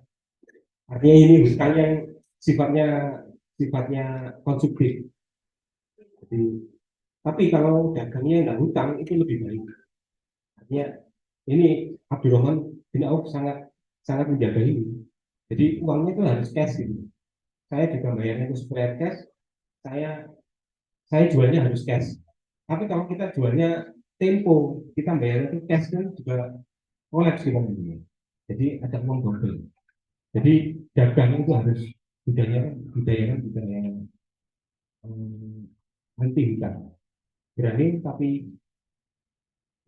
artinya ini hutang yang sifatnya sifatnya konsumtif. Jadi, tapi kalau dagangnya nggak hutang itu lebih baik. Artinya ini Abdurrahman bin Auf sangat sangat menjaga ini. Jadi uangnya itu harus cash gitu. Saya juga bayarnya itu supaya cash. Saya saya jualnya harus cash. Tapi kalau kita jualnya tempo, kita bayarnya itu cash kan juga kolaps kita gitu. Jadi ada uang double. Jadi dagang itu harus budaya budaya budaya nanti kita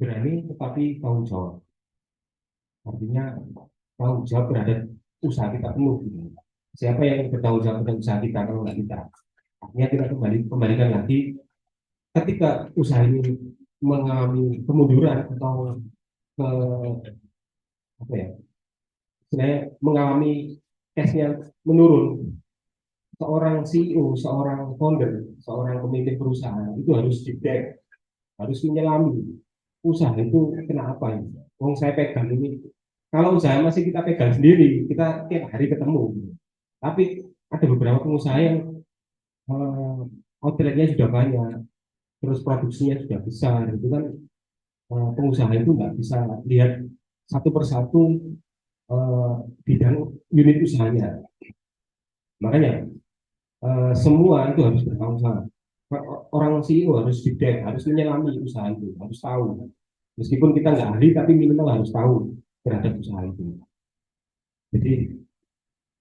berani tetapi tanggung jawab. Artinya tanggung jawab usaha kita penuh gitu. Siapa yang bertanggung jawab dengan usaha kita kalau nggak kita? Artinya kita kembalikan lagi ketika usaha ini mengalami kemunduran atau ke apa ya, sebenarnya mengalami cashnya menurun, seorang CEO, seorang founder, seorang pemimpin perusahaan itu harus dicek, harus menyelami usaha itu kena apa ini. Wong saya pegang ini, kalau usaha masih kita pegang sendiri, kita tiap hari ketemu. Tapi ada beberapa pengusaha yang outletnya sudah banyak, terus produksinya sudah besar, itu kan pengusaha itu nggak bisa lihat satu persatu bidang unit usahanya. Makanya semua itu harus bertanggung jawab. Orang CEO harus didek, harus menyelami usaha itu, harus tahu. Meskipun kita nggak ahli, tapi minimal harus tahu terhadap usaha itu. Jadi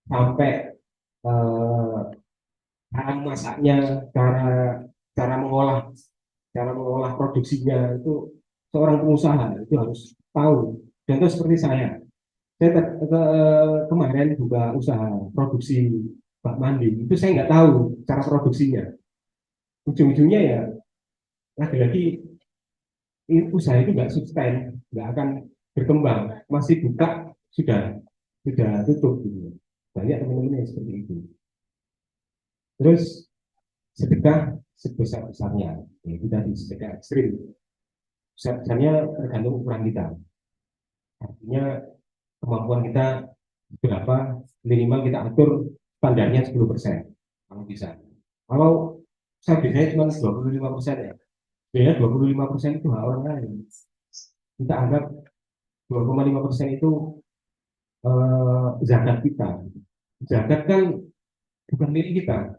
sampai eh, cara masaknya, cara cara mengolah, cara mengolah produksinya itu seorang pengusaha itu harus tahu. Contoh seperti saya kemarin buka usaha produksi bak mandi, itu saya nggak tahu cara produksinya. Ujung-ujungnya ya lagi-lagi usaha itu nggak sustain, nggak akan berkembang. Masih buka sudah tutup gitu. Banyak teman-teman yang seperti itu. Terus sedekah sebesar-besarnya, ya, itu tadi sedekah ekstrim. Besarnya tergantung ukuran kita. Artinya kemampuan kita berapa, minimal kita atur standarnya 10% kalau bisa. Kalau saya biasanya cuma 25% ya, sebenarnya 25% itu hak orang lain. Kita anggap 2,5% itu zakat kita. Zakat kan bukan milik kita,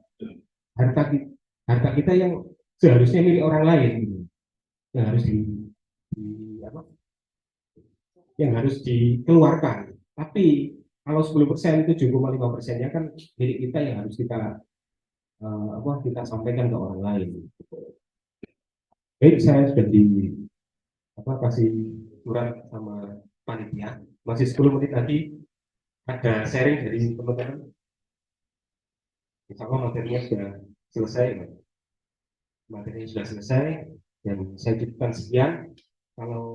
harta kita, harta kita yang seharusnya milik orang lain gitu. Yang harus di apa? Yang harus dikeluarkan. Tapi kalau 10%, 7,5%-nya kan milik kita yang harus kita kita sampaikan ke orang lain. Baik, saya sudah kasih surat sama panitia. Masih 10 menit lagi ada sharing dari teman-teman. Insya Allah materinya sudah selesai. Materinya sudah selesai dan saya cukupkan sekian. Kalau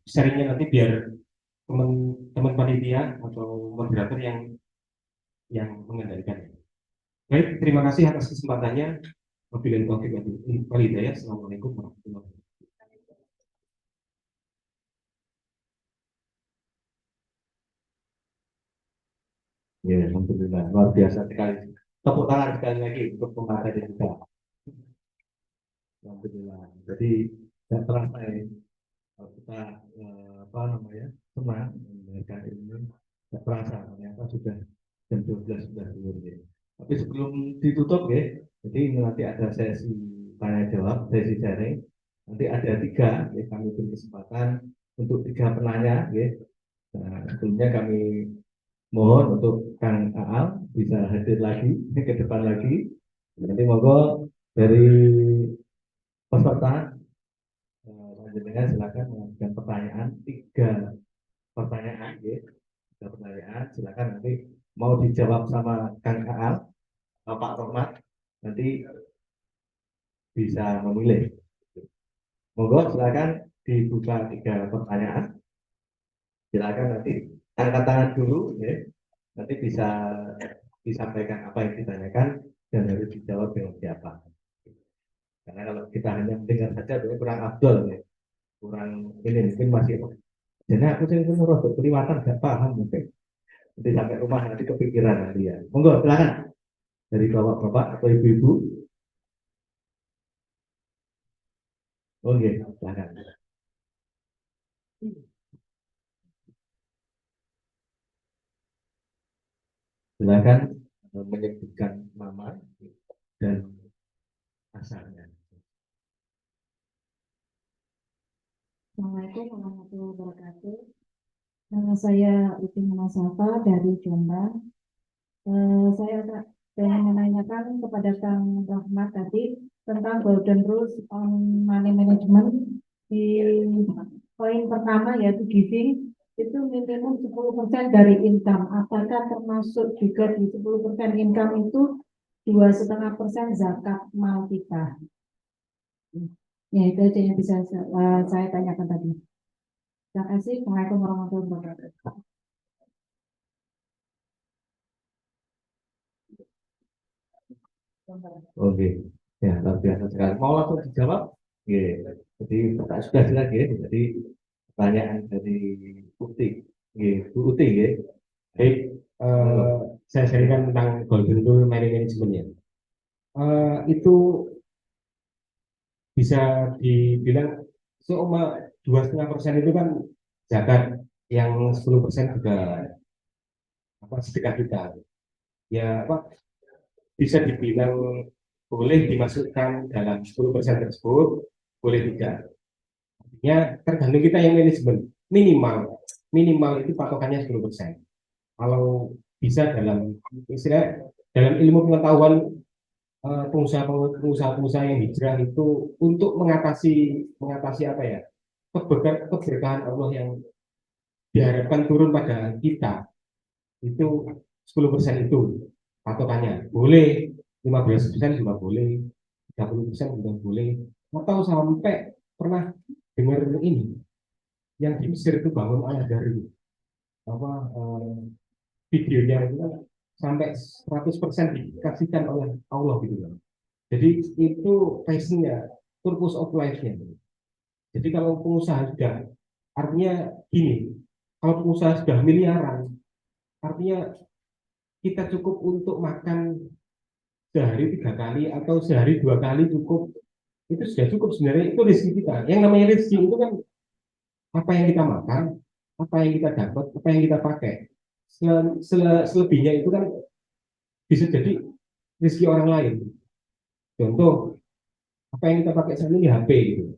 sharingnya nanti biar teman-teman panitia atau moderator yang mengendalikan. Baik, terima kasih atas kesempatannya. Wabillahi taufiq wal hidayah. Assalamualaikum warahmatullahi wabarakatuh. Ya, alhamdulillah luar biasa sekali. Tepuk tangan sekali lagi untuk pemateri juga. Alhamdulillah. Jadi tidak terasa ya, kalau kita senang mendengarkan ini, tidak terasa ternyata sudah jam 12 sudah dulu ya. Tapi sebelum ditutup ya, jadi nanti ada sesi tanya jawab, sesi sharing. Nanti ada tiga, ya, kami beri kesempatan untuk tiga penanya, ya. Nah, sebelumnya kami mohon untuk Kang Aal bisa hadir lagi ke depan lagi. Nanti monggo dari peserta dengan silakan mengajukan pertanyaan, tiga pertanyaan, ya. Tiga pertanyaan, silakan nanti mau dijawab sama Kang Aal, Pak Rohmat, nanti bisa memilih. Monggo silakan dibuka tiga pertanyaan. Silakan nanti angkat tangan dulu, ya. Nanti bisa disampaikan apa yang ditanyakan dan harus dijawab dengan siapa. Karena kalau kita hanya mendengar saja itu kurang afdol, ya. Kurang ini mungkin masih. Jadi aku sih itu merasa kelihatan nggak paham mungkin. Nanti sampai rumah nanti kepikiran nanti ya. Monggo silakan dari bapak-bapak atau ibu-ibu. Oke, silakan. Silakan menyebutkan nama dan asalnya. Assalamualaikum warahmatullahi wabarakatuh. Nama saya Uti Munasafa dari Jombang. Saya ingin menanyakan kepada Kang Rahmat tadi tentang Golden Rules on Money Management di poin pertama yaitu giving. itu minimum 10% dari income. Apakah termasuk juga di 10% income itu 2,5% zakat mal kita? Ya, itu aja yang bisa saya tanyakan tadi. Terima kasih. Assalamualaikum warahmatullahi wabarakatuh. Oke, ya luar biasa sekali. Mau langsung dijawab? Iya. Jadi pertanyaan sudah jelas ya. Jadi pertanyaan dari Uti, iya, Bu Uti ya. Baik, saya sharingkan tentang golden rule money management ya. Itu bisa dibilang seumpama 2,5% itu kan zakat, yang 10% juga apa sedekah kita. Ya apa bisa dibilang boleh dimasukkan dalam 10% tersebut, boleh tidak. Artinya tergantung kita yang manajemen. Minimal minimal itu patokannya 10%. Kalau bisa dalam istilah dalam ilmu pengetahuan, pengusaha-pengusaha yang hijrah itu untuk mengatasi mengatasi apa ya, keberkahan Allah yang diharapkan turun pada kita, itu 10% itu patokannya. Boleh 15% juga boleh, 30% juga boleh, atau sampai pernah dengar ini yang di Mesir itu bangun ayah dari apa, videonya itu kan sampai 100% dikasihkan oleh Allah gitu kan. Jadi itu passionnya, purpose of life-nya. Jadi kalau pengusaha sudah, artinya gini, kalau pengusaha sudah miliaran, artinya kita cukup untuk makan sehari 3 kali atau sehari 2 kali cukup, itu sudah cukup sebenarnya. Itu rezeki kita. Yang namanya rezeki itu kan apa yang kita makan, apa yang kita dapat, apa yang kita pakai. Selebihnya itu kan bisa jadi rezeki orang lain. Contoh, apa yang kita pakai saat ini HP gitu.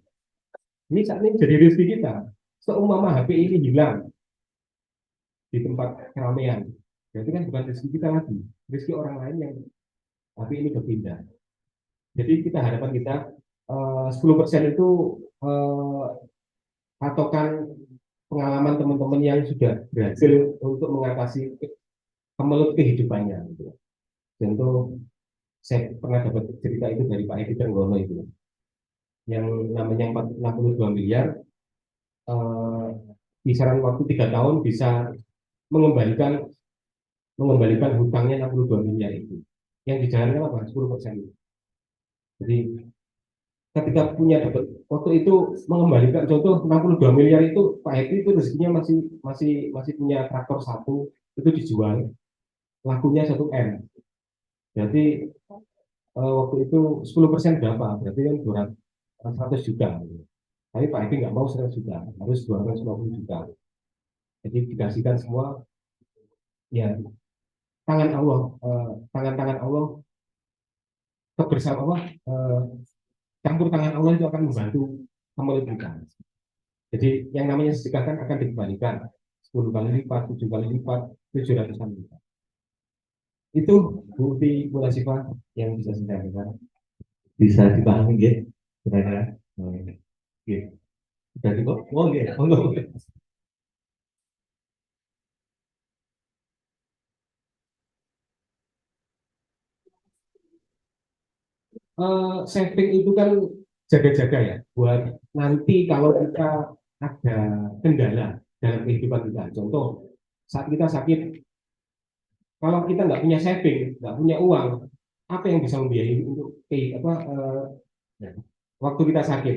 Ini saat ini jadi rezeki kita. Seumpama HP ini hilang di tempat keramaian, berarti kan bukan rezeki kita lagi, rezeki orang lain yang HP ini berpindah. Jadi kita harapan kita 10% itu patokan pengalaman teman-teman yang sudah berhasil untuk mengatasi kemelut kehidupannya gitu. Contoh, saya pernah dapat cerita itu dari Pak Edi Trenggono itu, yang namanya 62 miliar, eh, kisaran waktu 3 tahun bisa mengembalikan mengembalikan hutangnya 62 miliar itu. Yang dijalankan apa? 10% itu. Jadi ketika punya dapat waktu itu mengembalikan, contoh 62 miliar itu Pak Edi itu rezekinya masih masih masih punya traktor satu, itu dijual lakunya 1 M. Jadi waktu itu 10% berapa? Berarti kan 100 juta. Tapi Pak Edi nggak mau 100 juta, harus 250 juta. Jadi dikasihkan semua, ya tangan Allah, tangan-tangan Allah, kebersamaan Allah, campur tangan Allah itu akan membantu memeluk kita. Jadi yang namanya sedekah kan akan dikembalikan 10 kali lipat, 7 kali lipat, 700-an lipat. Itu bukti pula sifat yang bisa saya dengar. Bisa dipahami ya, kira-kira. Gitu. Jadi kok, oh gitu, oh, Saving itu kan jaga-jaga ya, buat nanti kalau kita ada kendala dalam kehidupan kita. Contoh, saat kita sakit, kalau kita nggak punya saving, nggak punya uang, apa yang bisa membiayai untuk apa, ya, waktu kita sakit?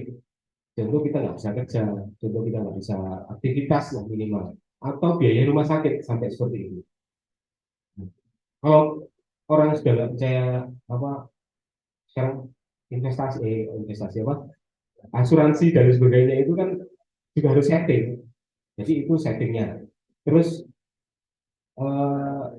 Contoh kita nggak bisa kerja, contoh kita nggak bisa aktivitas yang minimal, atau biaya rumah sakit sampai seperti itu. Kalau orang sudah nggak percaya apa sekarang, investasi apa, asuransi dan sebagainya itu kan juga harus setting. Jadi itu settingnya. Terus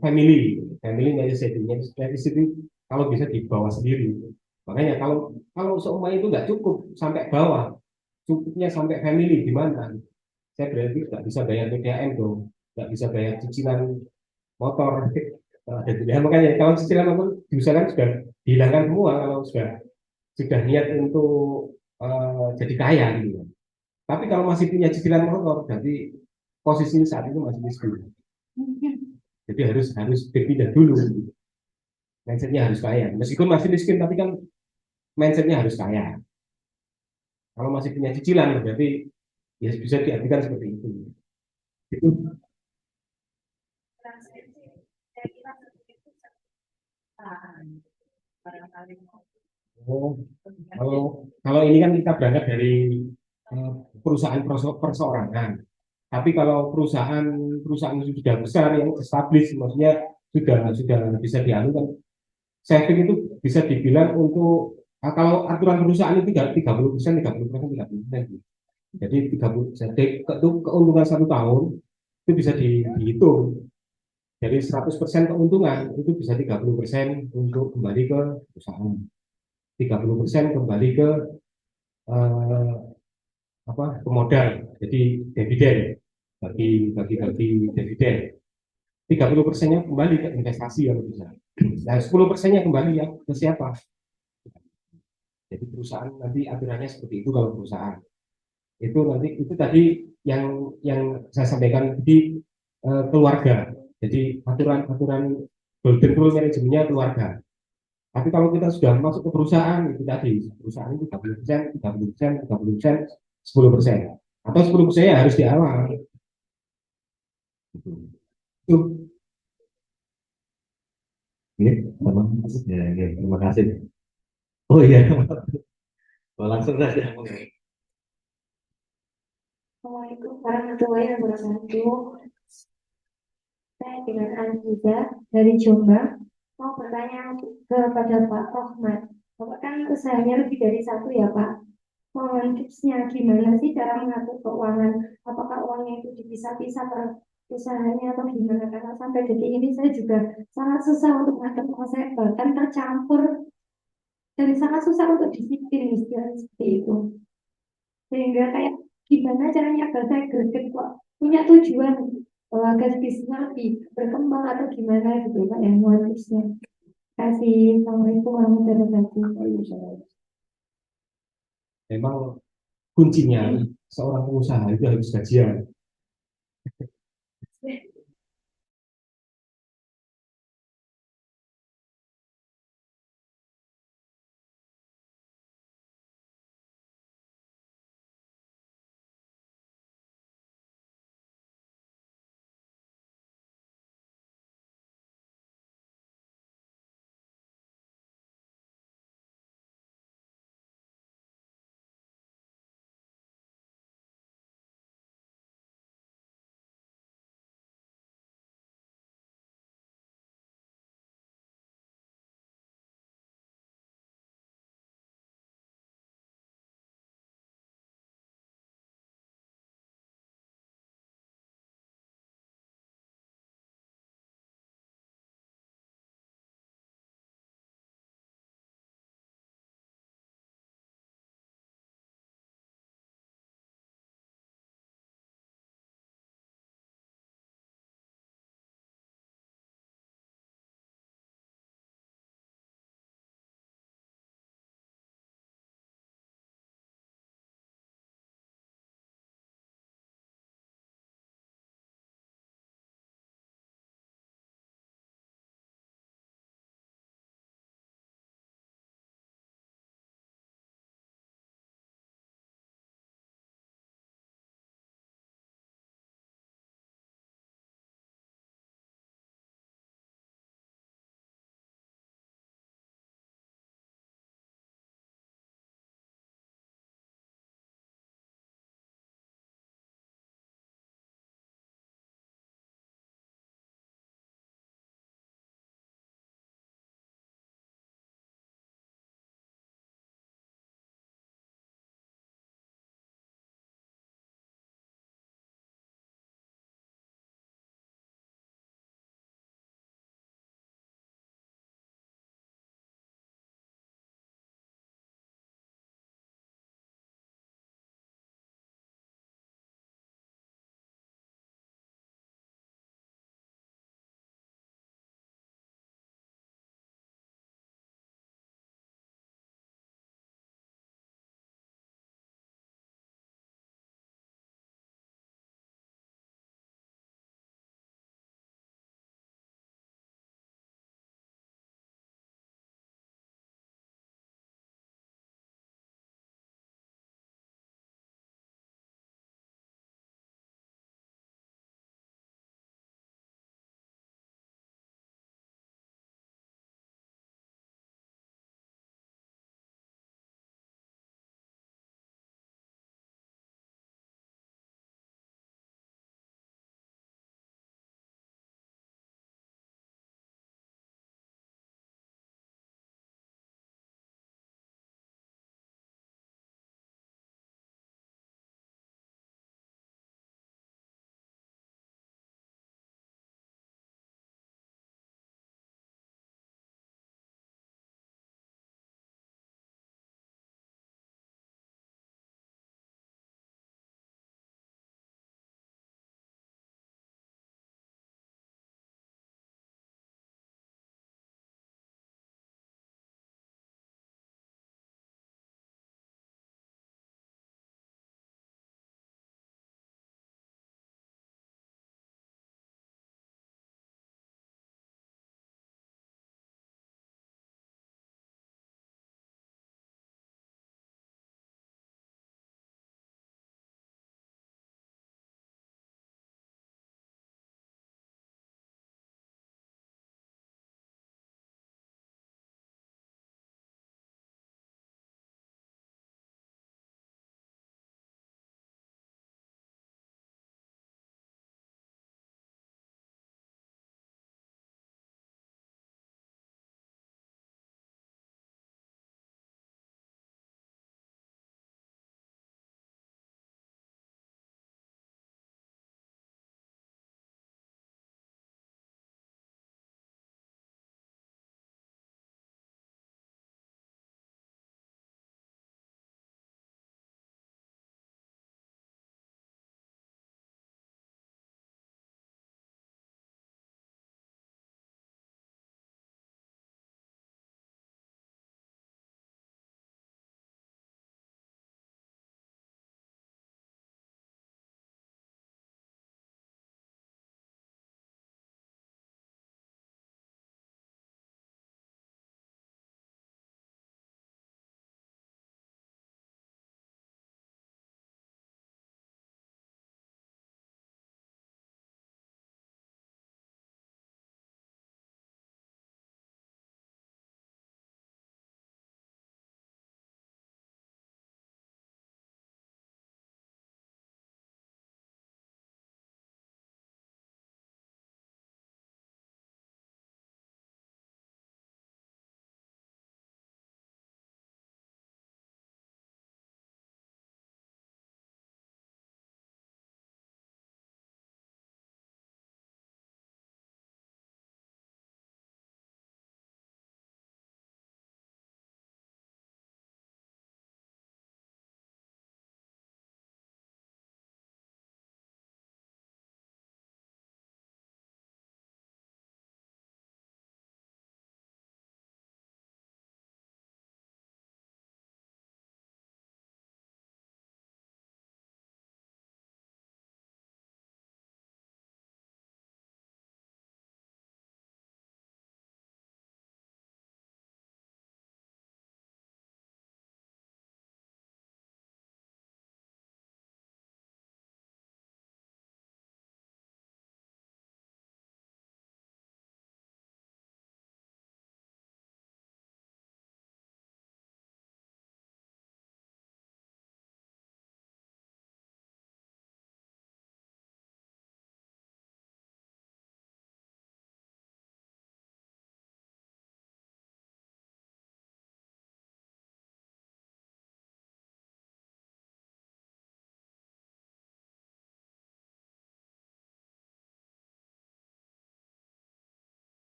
family nggak settingnya dari situ, kalau bisa dibawa sendiri. Makanya kalau kalau seumpama itu nggak cukup sampai bawah, cukupnya sampai family gimana? Saya berarti nggak bisa bayar PDAM dong, nggak bisa bayar cicilan motor. Ya, makanya kalau cicilan motor diusahakan sudah dihilangkan semua kalau sudah niat untuk jadi kaya gitu. Tapi kalau masih punya cicilan motor, berarti posisi saat itu masih miskin. Jadi harus berpindah dulu. Mindsetnya harus kaya. Meskipun masih miskin, tapi kan mindsetnya harus kaya. Kalau masih punya cicilan, berarti ya bisa diartikan seperti itu. Itu oh, kalau kalau ini kan kita berangkat dari eh, perusahaan perseorangan. Tapi kalau perusahaan perusahaan yang sudah besar yang established, maksudnya sudah bisa dianukan, saving itu bisa dibilang untuk kalau aturan perusahaan itu 30%, 30%, 30%. Jadi 30, jadi itu keuntungan 1 tahun itu bisa dihitung. Dari 100% keuntungan itu bisa 30% untuk kembali ke perusahaan, 30% kembali ke eh, apa ke modal, jadi dividen, bagi dividen, 30%-nya kembali ke investasi kalau bisa. Nah, 10%-nya kembali ya ke siapa? Jadi perusahaan nanti aturannya seperti itu kalau perusahaan. Itu nanti itu tadi yang saya sampaikan di keluarga. Jadi aturan-aturan golden rule manajemennya keluarga. Tapi kalau kita sudah masuk ke perusahaan itu tadi perusahaan itu 30%, 30%, 30%, 10%. Atau 10%-nya harus di awal. Itu Ini teman, ya, terima kasih. Oh iya, oh, langsung saja. Assalamualaikum warahmatullahi wabarakatuh. Saya dengan Aziza dari Jombang mau bertanya kepada Pak Rohmat. Bapak kan usahanya lebih dari satu ya Pak. Mohon tipsnya gimana sih cara mengatur keuangan? Apakah uangnya itu dipisah-pisah per usahanya atau gimana? Karena sampai detik ini saya juga sangat susah untuk mengatur uang saya, bahkan tercampur dan sangat susah untuk disiplin istilahnya seperti itu. Sehingga kayak gimana caranya agar saya greget kok punya tujuan agar bisnisnya lebih berkembang atau gimana gitu Pak yang mohon tipsnya. Terima kasih. Assalamualaikum warahmatullahi wabarakatuh. memang kuncinya seorang pengusaha itu harus gajian.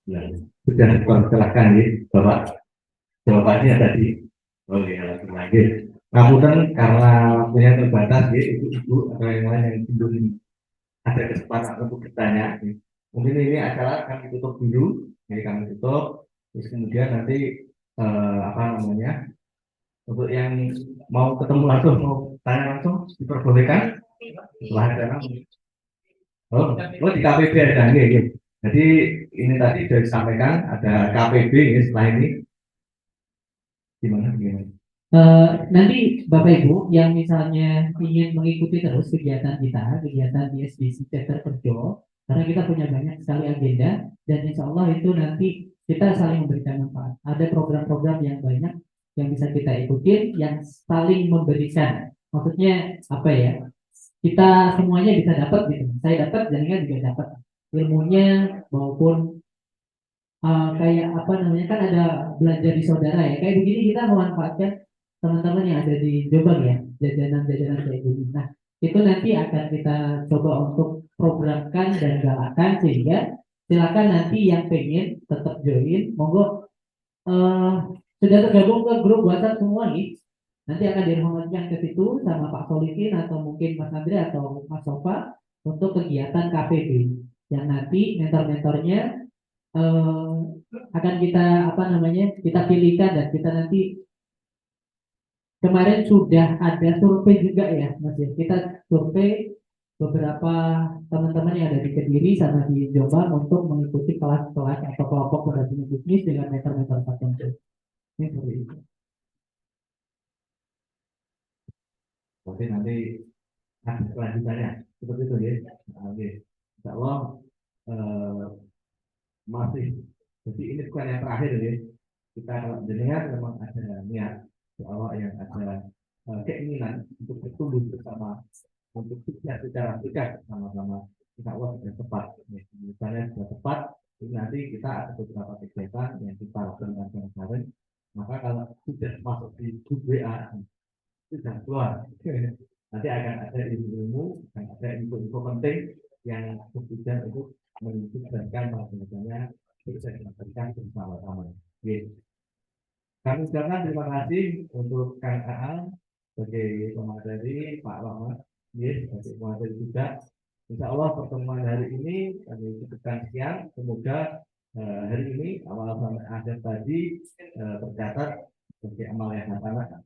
Ya, sudah dipersilakan ya, Bapak. Jawabannya tadi. Oh iya, langsung lagi. Ngapunten karena waktunya terbatas ya, ibu-ibu atau yang lain yang belum ada kesempatan untuk bertanya. Ya. Mungkin ini acara kami tutup dulu, jadi kami tutup. Terus kemudian nanti apa namanya, untuk yang mau ketemu langsung, mau tanya langsung, diperbolehkan. Setelah acara. Oh, di KPB ada nih. Jadi ini tadi sudah disampaikan ada KPB ya, setelah ini gimana? Nanti Bapak Ibu yang misalnya ingin mengikuti terus kegiatan kita, kegiatan di SBC Chapter Kerjo, karena kita punya banyak sekali agenda dan insya Allah itu nanti kita saling memberikan manfaat. Ada program-program yang banyak yang bisa kita ikuti, yang saling memberikan. Maksudnya apa ya? Kita semuanya bisa dapat gitu. Saya dapat, jaringan juga dapat ilmunya maupun kayak apa namanya kan ada belajar di saudara ya kayak begini kita memanfaatkan teman-teman yang ada di Jombang ya jajanan-jajanan kayak gini. Nah itu nanti akan kita coba untuk programkan dan galakan sehingga silakan nanti yang pengen tetap join monggo eh, sudah tergabung ke grup WhatsApp semua nih nanti akan diinformasikan ke situ sama Pak Solikin atau mungkin Mas Andre atau Mas Sofa untuk kegiatan KPB yang nanti mentor-mentornya eh, akan kita apa namanya kita pilihkan dan kita nanti kemarin sudah ada survei juga ya Mas ya kita survei beberapa teman-teman yang ada di Kediri sama di Jombang untuk mengikuti kelas-kelas atau kelompok pendampingan bisnis dengan mentor-mentor tertentu. Ini seperti itu. Oke, nanti ada kelanjutannya seperti itu ya. Oke, Insya Allah eh, masih. Jadi ini bukan yang terakhir ya. Kita kalau dengar memang ada niat Insya Allah yang ada keinginan untuk bertumbuh bersama untuk sukses secara tegas sama-sama. Insya Allah sudah tepat. Ya, misalnya sudah tepat. Ini nanti kita ada beberapa kegiatan yang kita lakukan bareng-bareng. Maka kalau sudah masuk di grup WA sudah keluar. Nanti akan ada ilmu, akan ada info-info penting yang kemudian itu menunjukkan bahwasanya bisa dilakukan bersama-sama. Gitu. Kami ucapkan terima kasih untuk Kang Aan sebagai pemateri, Pak Rahmat, sebagai pemateri juga. Insya Allah pertemuan hari ini kami cukupkan sekian. Semoga hari ini awal sampai akhir tadi tercatat sebagai amal yang hasanah.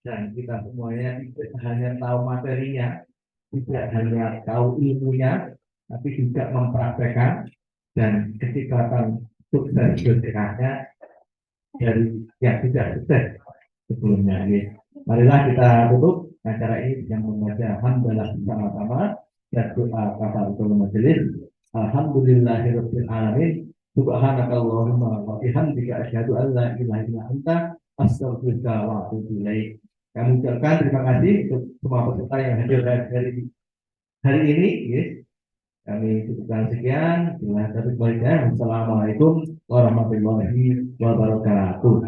Dan kita semuanya tidak hanya tahu materinya, tidak hanya tahu ilmunya, tapi juga mempraktekkan dan kesikatan sukses bergeraknya dari yang tidak sukses sebelumnya. Marilah kita tutup acara ini yang membaca hamdalah bersama-sama dan doa kafaratul majelis. Alhamdulillahirabbil alamin. Subhanakallahumma wa bihamdika asyhadu an la ilaha illa anta astaghfiruka wa atubu ilaik. Kami ucapkan terima kasih untuk semua peserta yang hadir dari hari ini. Kami cukupkan sekian. Wassalamualaikum warahmatullahi wabarakatuh.